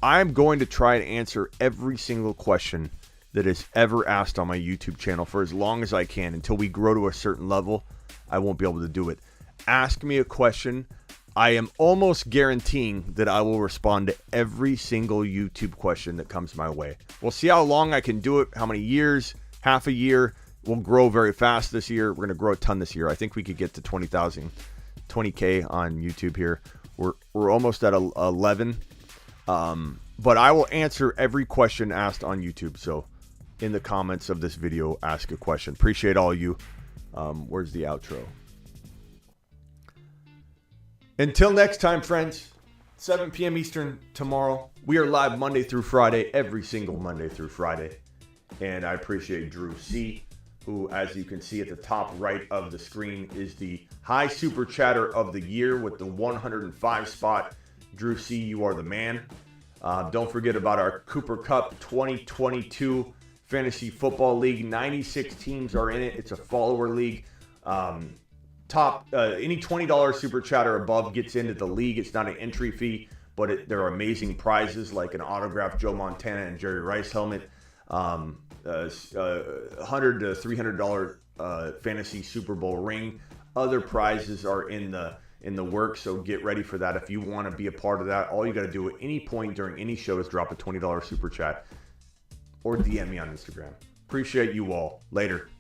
I'm going to try and answer every single question that is ever asked on my YouTube channel for as long as I can. Until we grow to a certain level, I won't be able to do it. Ask me a question. I am almost guaranteeing that I will respond to every single YouTube question that comes my way. We'll see how long I can do it, how many years, half a year. We'll grow very fast this year. We're going to grow a ton this year. I think we could get to 20,000, 20K on YouTube here. We're almost at 11. But I will answer every question asked on YouTube. So in the comments of this video, ask a question. Appreciate all you. Where's the outro? Until next time, friends, 7 p.m. Eastern tomorrow. We are live Monday through Friday, every single Monday through Friday. And I appreciate Drew C., who, as you can see at the top right of the screen, is the high super chatter of the year with the 105 spot. Drew C., you are the man. Don't forget about our Cooper Cup 2022 Fantasy Football League. 96 teams are in it. It's a follower league. Any $20 super chatter above gets into the league. It's not an entry fee, but there are amazing prizes like an autographed Joe Montana and Jerry Rice helmet. $100 to $300 fantasy Super Bowl ring. Other prizes are in the works, so get ready for that. If you want to be a part of that, all you got to do at any point during any show is drop a $20 super chat or DM me on Instagram. Appreciate you all. Later.